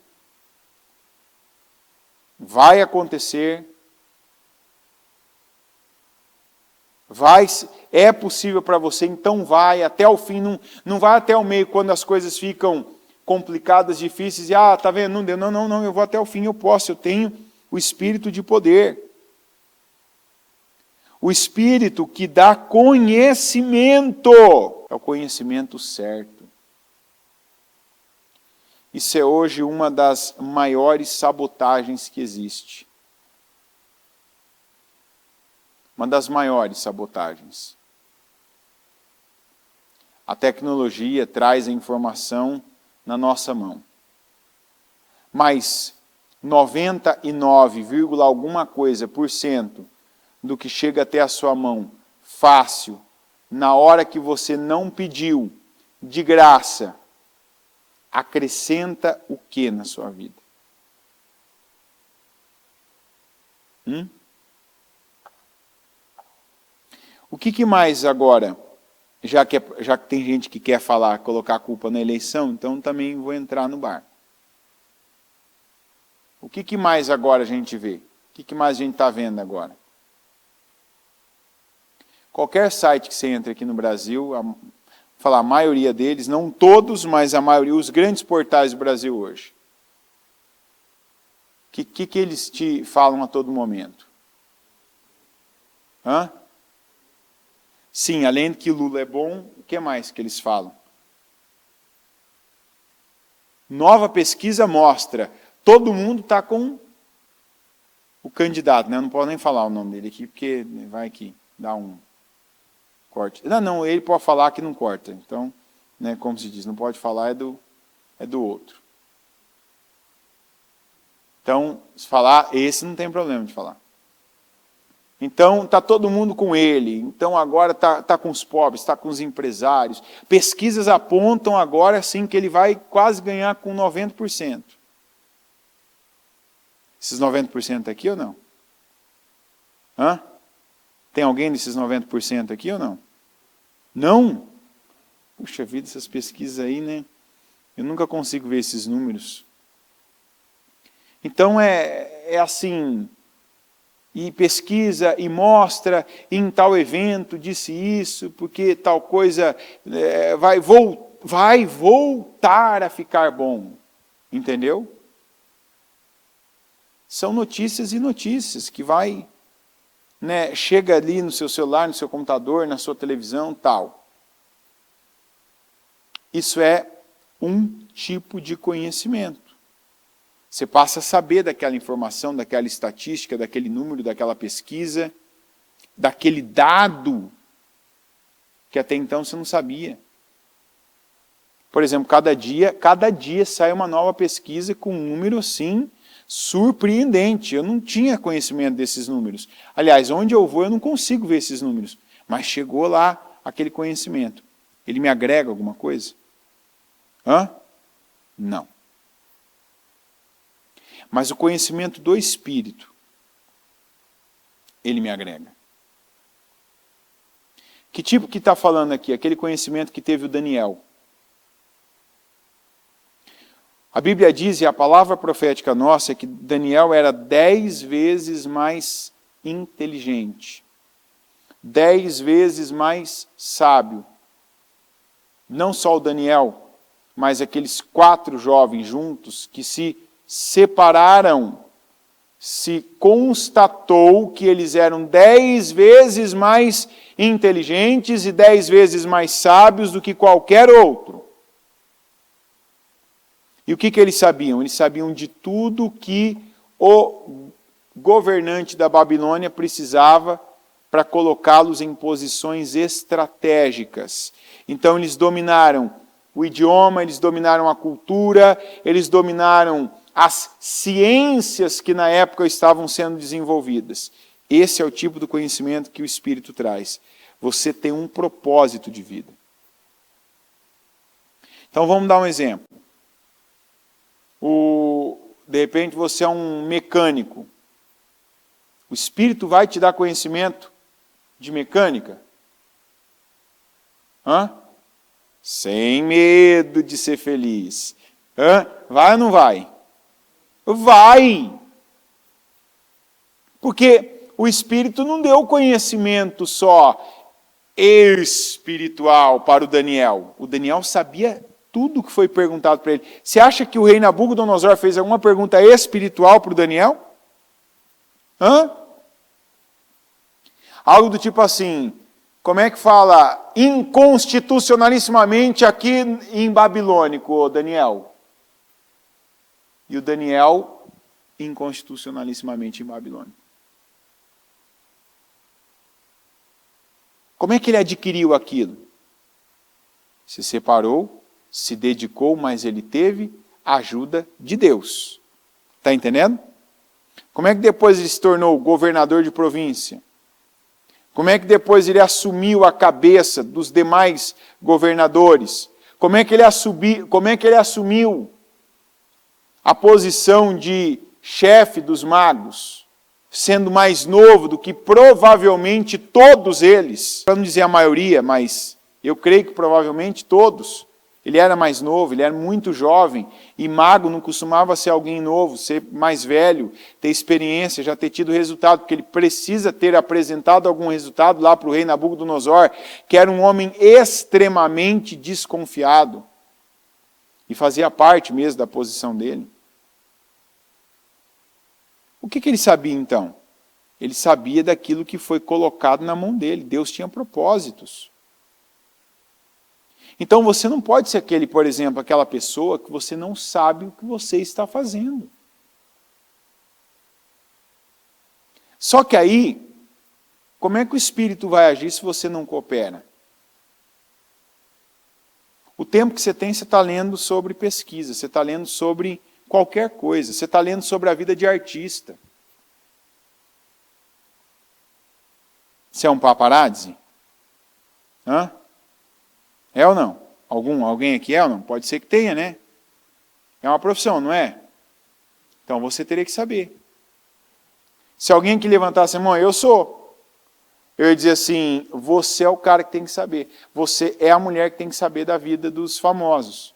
Vai acontecer. É possível para você, então vai até o fim, não vai até o meio quando as coisas ficam complicadas, difíceis, e tá vendo, não deu, não, eu vou até o fim, eu posso, eu tenho o espírito de poder. O espírito que dá conhecimento, é o conhecimento certo. Isso é hoje uma das maiores sabotagens que existe. Uma das maiores sabotagens. A tecnologia traz a informação na nossa mão. Mas 99, alguma coisa por cento do que chega até a sua mão fácil, na hora que você não pediu, de graça, acrescenta o que na sua vida? O que mais agora, já que tem gente que quer falar, colocar a culpa na eleição, então também vou entrar no bar. O que mais agora a gente vê? O que mais a gente está vendo agora? Qualquer site que você entre aqui no Brasil, falar a maioria deles, não todos, mas a maioria, os grandes portais do Brasil hoje. O que eles te falam a todo momento? Sim, além de que Lula é bom, o que mais que eles falam? Nova pesquisa mostra, todo mundo está com o candidato, né? Eu não posso nem falar o nome dele aqui, porque vai que dá um corte. Não, ele pode falar que não corta. Então, né, como se diz, não pode falar é do outro. Então, se falar, esse não tem problema de falar. Então, está todo mundo com ele. Então, agora está com os pobres, está com os empresários. Pesquisas apontam agora, sim, que ele vai quase ganhar com 90%. Esses 90% aqui ou não? Tem alguém desses 90% aqui ou não? Não? Puxa vida, essas pesquisas aí, né? Eu nunca consigo ver esses números. Então é assim, e pesquisa, e mostra, em tal evento disse isso, porque tal coisa vai voltar a ficar bom. Entendeu? São notícias e notícias que vai... Né, chega ali no seu celular, no seu computador, na sua televisão, tal. Isso é um tipo de conhecimento. Você passa a saber daquela informação, daquela estatística, daquele número, daquela pesquisa, daquele dado que até então você não sabia. Por exemplo, cada dia sai uma nova pesquisa com um número assim, surpreendente. Eu não tinha conhecimento desses números. Aliás, onde eu vou eu não consigo ver esses números. Mas chegou lá aquele conhecimento. Ele me agrega alguma coisa? Não. Mas o conhecimento do Espírito, ele me agrega. Que tipo que está falando aqui? Aquele conhecimento que teve o Daniel. A Bíblia diz, e a palavra profética nossa, é que Daniel era 10 vezes mais inteligente, 10 vezes mais sábio. Não só o Daniel, mas aqueles 4 jovens juntos que se separaram, se constatou que eles eram 10 vezes mais inteligentes e 10 vezes mais sábios do que qualquer outro. E o que eles sabiam? Eles sabiam de tudo que o governante da Babilônia precisava para colocá-los em posições estratégicas. Então eles dominaram o idioma, eles dominaram a cultura, eles dominaram as ciências que na época estavam sendo desenvolvidas. Esse é o tipo de conhecimento que o Espírito traz. Você tem um propósito de vida. Então vamos dar um exemplo. De repente você é um mecânico. O Espírito vai te dar conhecimento de mecânica? Sem medo de ser feliz. Vai ou não vai? Vai! Porque o Espírito não deu conhecimento só espiritual para o Daniel. O Daniel sabia tudo o que foi perguntado para ele. Você acha que o rei Nabucodonosor fez alguma pergunta espiritual para o Daniel? Algo do tipo assim, como é que fala inconstitucionalissimamente aqui em babilônico, Daniel? E o Daniel, inconstitucionalissimamente em Babilônia. Como é que ele adquiriu aquilo? Se separou, se dedicou, mas ele teve a ajuda de Deus. Está entendendo? Como é que depois ele se tornou governador de província? Como é que depois ele assumiu a cabeça dos demais governadores? Como é que ele assumiu a posição de chefe dos magos, sendo mais novo do que provavelmente todos eles? Para não dizer a maioria, mas eu creio que provavelmente todos. Ele era mais novo, ele era muito jovem, e mago não costumava ser alguém novo, ser mais velho, ter experiência, já ter tido resultado, porque ele precisa ter apresentado algum resultado lá para o rei Nabucodonosor, que era um homem extremamente desconfiado, e fazia parte mesmo da posição dele. O que ele sabia então? Ele sabia daquilo que foi colocado na mão dele. Deus tinha propósitos. Então você não pode ser por exemplo, aquela pessoa que você não sabe o que você está fazendo. Só que aí, como é que o Espírito vai agir se você não coopera? O tempo que você tem, você está lendo sobre pesquisa, você está lendo sobre qualquer coisa, você está lendo sobre a vida de artista. Você é um paparazzi? Hã? É ou não? Alguém aqui é ou não? Pode ser que tenha, né? É uma profissão, não é? Então você teria que saber. Se alguém que levantasse a mão, eu sou. Eu ia dizer assim, você é o cara que tem que saber. Você é a mulher que tem que saber da vida dos famosos.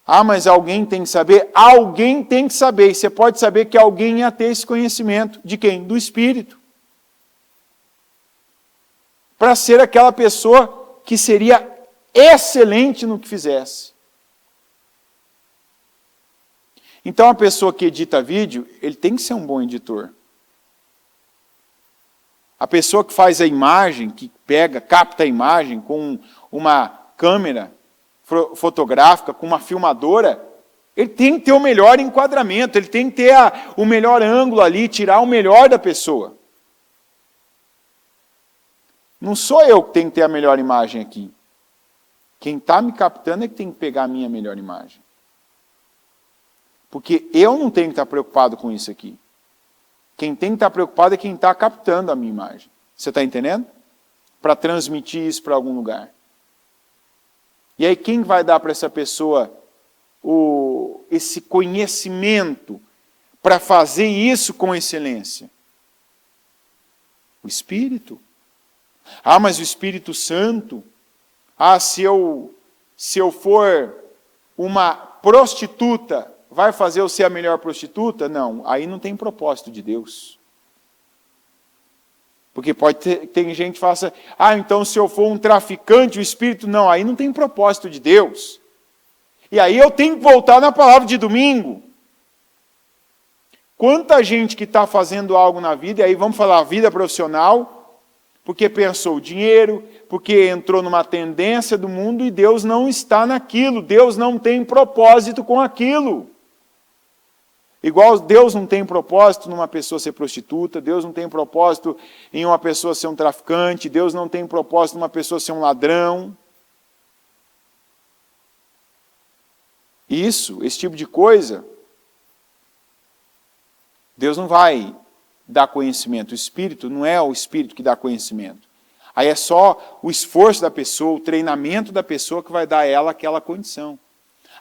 Ah, mas alguém tem que saber? Alguém tem que saber. E você pode saber que alguém ia ter esse conhecimento. De quem? Do Espírito. Para ser aquela pessoa que seria excelente no que fizesse. Então a pessoa que edita vídeo, ele tem que ser um bom editor. A pessoa que faz a imagem, que capta a imagem com uma câmera fotográfica, com uma filmadora, ele tem que ter o melhor enquadramento, ele tem que ter o melhor ângulo ali, tirar o melhor da pessoa. Não sou eu que tenho que ter a melhor imagem aqui. Quem está me captando é que tem que pegar a minha melhor imagem. Porque eu não tenho que estar preocupado com isso aqui. Quem tem que estar preocupado é quem está captando a minha imagem. Você está entendendo? Para transmitir isso para algum lugar. E aí quem vai dar para essa pessoa esse conhecimento para fazer isso com excelência? O Espírito. Ah, mas o Espírito Santo, se eu for uma prostituta, vai fazer eu ser a melhor prostituta? Não, aí não tem propósito de Deus. Porque tem gente que fala assim, então se eu for um traficante, o Espírito, não, aí não tem propósito de Deus. E aí eu tenho que voltar na palavra de domingo. Quanta gente que está fazendo algo na vida, e aí vamos falar vida profissional, porque pensou dinheiro, porque entrou numa tendência do mundo e Deus não está naquilo, Deus não tem propósito com aquilo. Igual Deus não tem propósito numa pessoa ser prostituta, Deus não tem propósito em uma pessoa ser um traficante, Deus não tem propósito numa pessoa ser um ladrão. Esse tipo de coisa, Deus não vai dar conhecimento. O Espírito não é o Espírito que dá conhecimento. Aí é só o esforço da pessoa, o treinamento da pessoa que vai dar a ela aquela condição.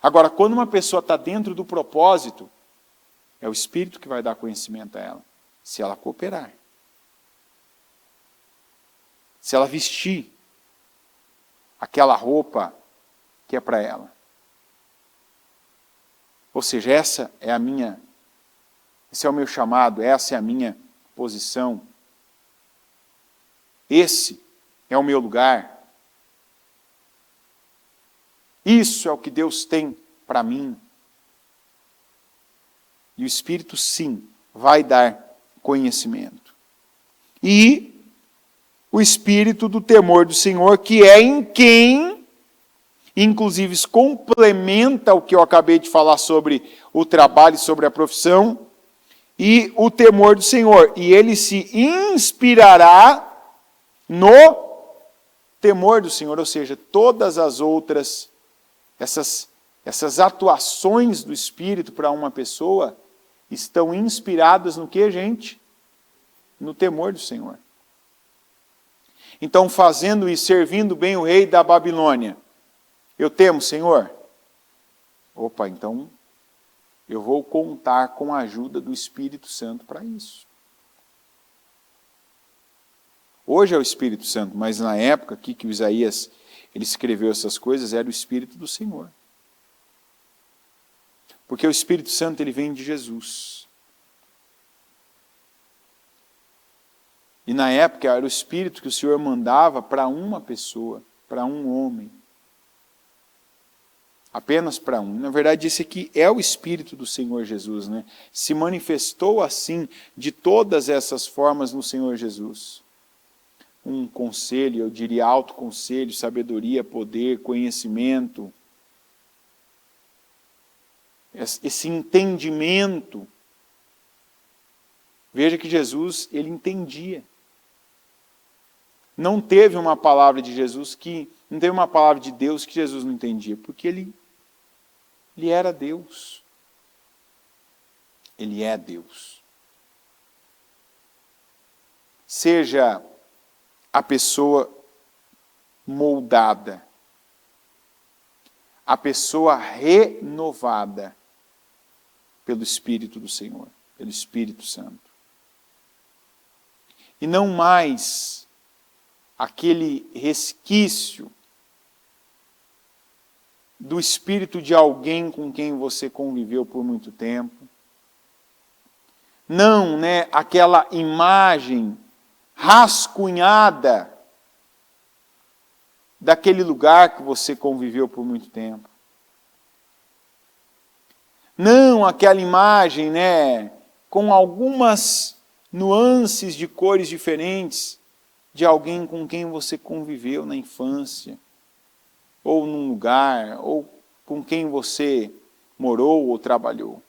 Agora, quando uma pessoa está dentro do propósito, é o Espírito que vai dar conhecimento a ela, se ela cooperar. Se ela vestir aquela roupa que é para ela. Ou seja, esse é o meu chamado, essa é a minha posição. Esse é o meu lugar. Isso é o que Deus tem para mim. E o Espírito, sim, vai dar conhecimento. E o Espírito do temor do Senhor, que é em quem, inclusive, isso complementa o que eu acabei de falar sobre o trabalho, sobre a profissão, e o temor do Senhor. E ele se inspirará no temor do Senhor, ou seja, todas as outras, essas atuações do Espírito para uma pessoa estão inspiradas no que, gente? No temor do Senhor. Então, fazendo e servindo bem o rei da Babilônia, eu temo, Senhor? Opa, então eu vou contar com a ajuda do Espírito Santo para isso. Hoje é o Espírito Santo, mas na época aqui que o Isaías ele escreveu essas coisas, era o Espírito do Senhor. Porque o Espírito Santo ele vem de Jesus. E na época era o Espírito que o Senhor mandava para uma pessoa, para um homem. Apenas para um. Na verdade, esse aqui é o Espírito do Senhor Jesus, né? Se manifestou assim, de todas essas formas no Senhor Jesus. Um conselho, eu diria autoconselho, sabedoria, poder, conhecimento. Esse entendimento. Veja que Jesus, ele entendia. Não teve uma palavra de Jesus que... Não teve uma palavra de Deus que Jesus não entendia, porque ele era Deus. Ele é Deus. Seja a pessoa moldada, a pessoa renovada pelo Espírito do Senhor, pelo Espírito Santo. E não mais aquele resquício do espírito de alguém com quem você conviveu por muito tempo. Não, aquela imagem rascunhada daquele lugar que você conviveu por muito tempo. Não aquela imagem, com algumas nuances de cores diferentes de alguém com quem você conviveu na infância, ou num lugar, ou com quem você morou ou trabalhou.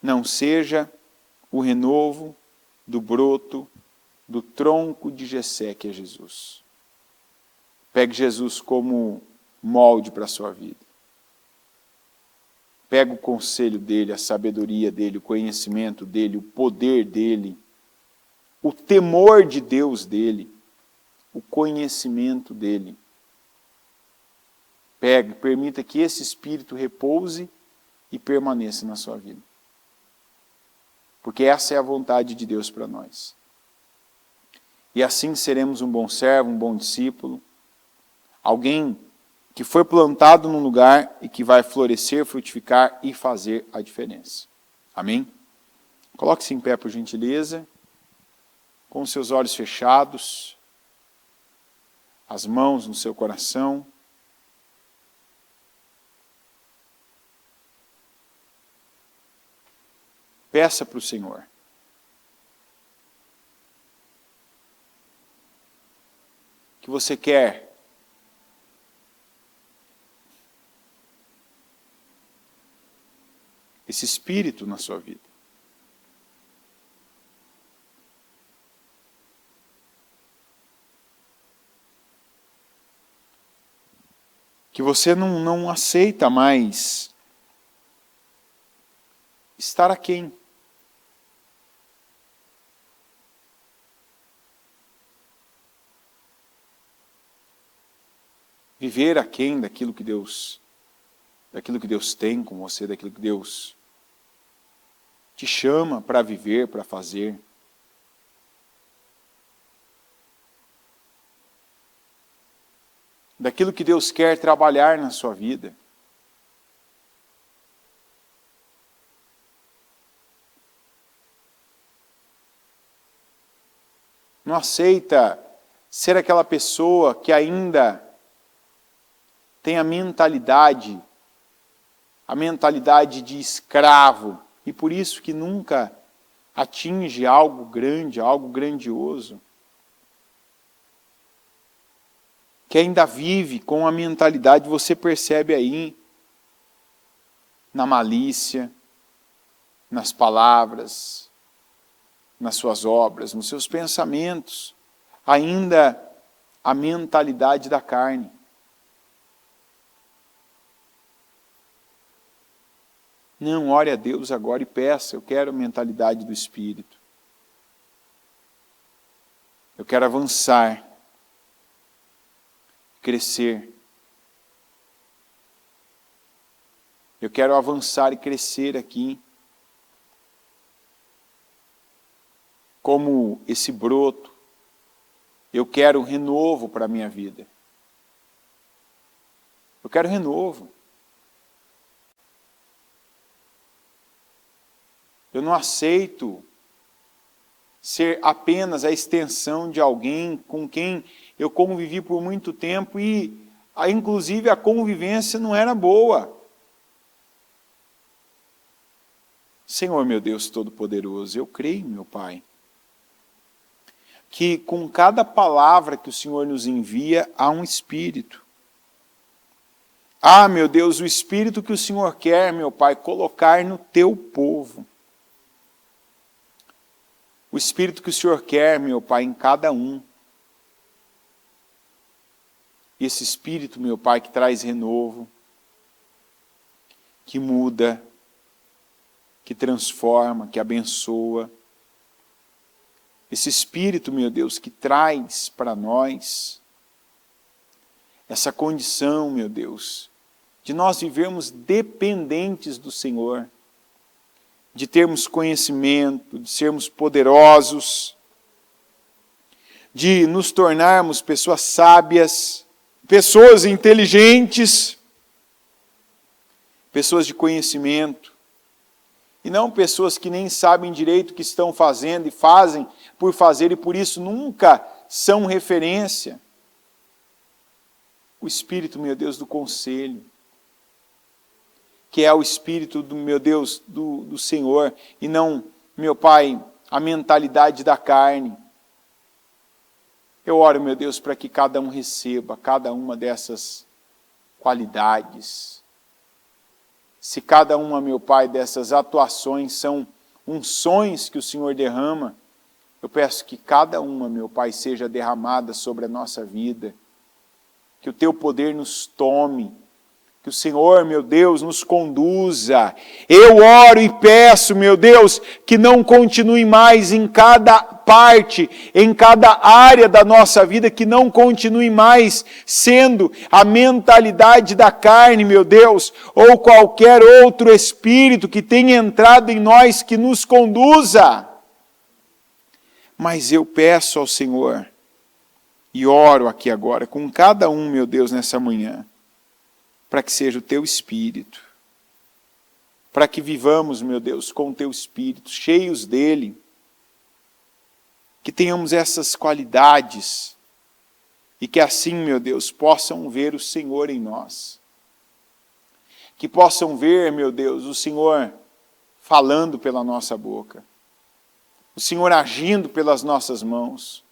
Não seja o renovo do broto, do tronco de Jessé, que é Jesus. Pegue Jesus como molde para a sua vida. Pega o conselho dele, a sabedoria dele, o conhecimento dele, o poder dele, o temor de Deus dele, o conhecimento dele. Pegue, permita que esse Espírito repouse e permaneça na sua vida. Porque essa é a vontade de Deus para nós. E assim seremos um bom servo, um bom discípulo, alguém que foi plantado num lugar e que vai florescer, frutificar e fazer a diferença. Amém? Coloque-se em pé, por gentileza, com os seus olhos fechados, as mãos no seu coração. Peça para o Senhor. Que você quer esse Espírito na sua vida. Que você não aceita mais estar aquém. Viver aquém daquilo que Deus tem com você, daquilo que Deus te chama para viver, para fazer. Daquilo que Deus quer trabalhar na sua vida. Não aceita ser aquela pessoa que ainda tem a mentalidade de escravo, e por isso que nunca atinge algo grande, algo grandioso. Que ainda vive com a mentalidade, você percebe aí, na malícia, nas palavras, nas suas obras, nos seus pensamentos, ainda a mentalidade da carne. Não, ore a Deus agora e peça, eu quero a mentalidade do Espírito. Eu quero avançar, crescer. Eu quero avançar e crescer aqui. Como esse broto, eu quero renovo para a minha vida. Eu quero renovo. Eu não aceito ser apenas a extensão de alguém com quem eu convivi por muito tempo e, inclusive, a convivência não era boa. Senhor, meu Deus Todo-Poderoso, eu creio, meu Pai, que com cada palavra que o Senhor nos envia, há um Espírito. Ah, meu Deus, o Espírito que o Senhor quer, meu Pai, colocar no teu povo. O Espírito que o Senhor quer, meu Pai, em cada um. E esse Espírito, meu Pai, que traz renovo, que muda, que transforma, que abençoa. Esse Espírito, meu Deus, que traz para nós essa condição, meu Deus, de nós vivermos dependentes do Senhor, de termos conhecimento, de sermos poderosos, de nos tornarmos pessoas sábias, pessoas inteligentes, pessoas de conhecimento, e não pessoas que nem sabem direito o que estão fazendo e fazem por fazer e por isso nunca são referência. O Espírito, meu Deus, do conselho, que é o Espírito do meu Deus, do Senhor, e não, meu Pai, a mentalidade da carne. Eu oro, meu Deus, para que cada um receba cada uma dessas qualidades. Se cada uma, meu Pai, dessas atuações são unções que o Senhor derrama, eu peço que cada uma, meu Pai, seja derramada sobre a nossa vida, que o Teu poder nos tome, que o Senhor, meu Deus, nos conduza. Eu oro e peço, meu Deus, que não continue mais em cada parte, em cada área da nossa vida, que não continue mais sendo a mentalidade da carne, meu Deus, ou qualquer outro espírito que tenha entrado em nós que nos conduza. Mas eu peço ao Senhor, e oro aqui agora, com cada um, meu Deus, nessa manhã, para que seja o Teu Espírito, para que vivamos, meu Deus, com o Teu Espírito, cheios dEle, que tenhamos essas qualidades, e que assim, meu Deus, possam ver o Senhor em nós, que possam ver, meu Deus, o Senhor falando pela nossa boca, o Senhor agindo pelas nossas mãos,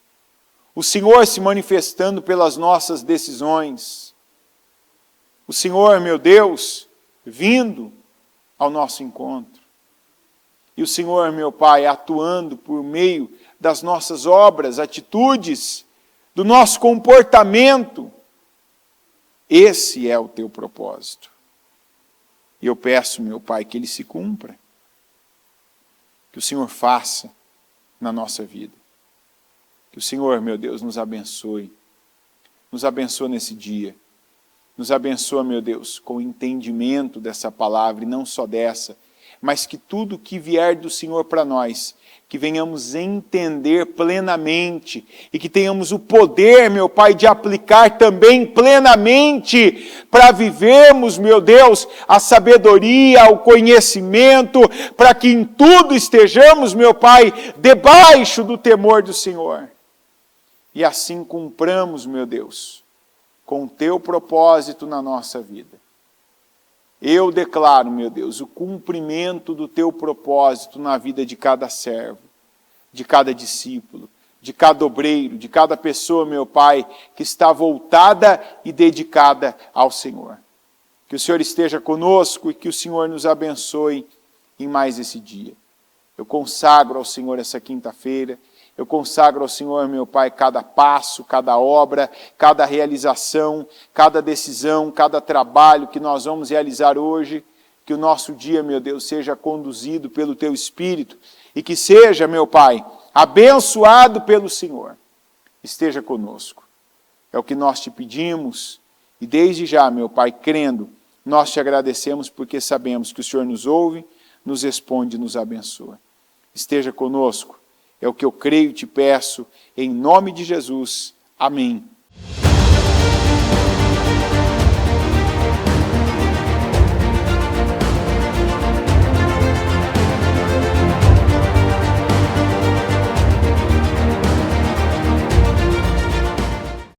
o Senhor se manifestando pelas nossas decisões, o Senhor, meu Deus, vindo ao nosso encontro. E o Senhor, meu Pai, atuando por meio das nossas obras, atitudes, do nosso comportamento. Esse é o Teu propósito. E eu peço, meu Pai, que ele se cumpra. Que o Senhor faça na nossa vida. Que o Senhor, meu Deus, nos abençoe. Nos abençoe nesse dia. Nos abençoa, meu Deus, com o entendimento dessa palavra, e não só dessa, mas que tudo que vier do Senhor para nós, que venhamos entender plenamente, e que tenhamos o poder, meu Pai, de aplicar também plenamente, para vivermos, meu Deus, a sabedoria, o conhecimento, para que em tudo estejamos, meu Pai, debaixo do temor do Senhor. E assim cumpramos, meu Deus, com o Teu propósito na nossa vida. Eu declaro, meu Deus, o cumprimento do Teu propósito na vida de cada servo, de cada discípulo, de cada obreiro, de cada pessoa, meu Pai, que está voltada e dedicada ao Senhor. Que o Senhor esteja conosco e que o Senhor nos abençoe em mais esse dia. Eu consagro ao Senhor essa quinta-feira Eu consagro ao Senhor, meu Pai, cada passo, cada obra, cada realização, cada decisão, cada trabalho que nós vamos realizar hoje. Que o nosso dia, meu Deus, seja conduzido pelo Teu Espírito e que seja, meu Pai, abençoado pelo Senhor. Esteja conosco. É o que nós te pedimos e desde já, meu Pai, crendo, nós te agradecemos porque sabemos que o Senhor nos ouve, nos responde e nos abençoa. Esteja conosco. É o que eu creio e te peço, em nome de Jesus. Amém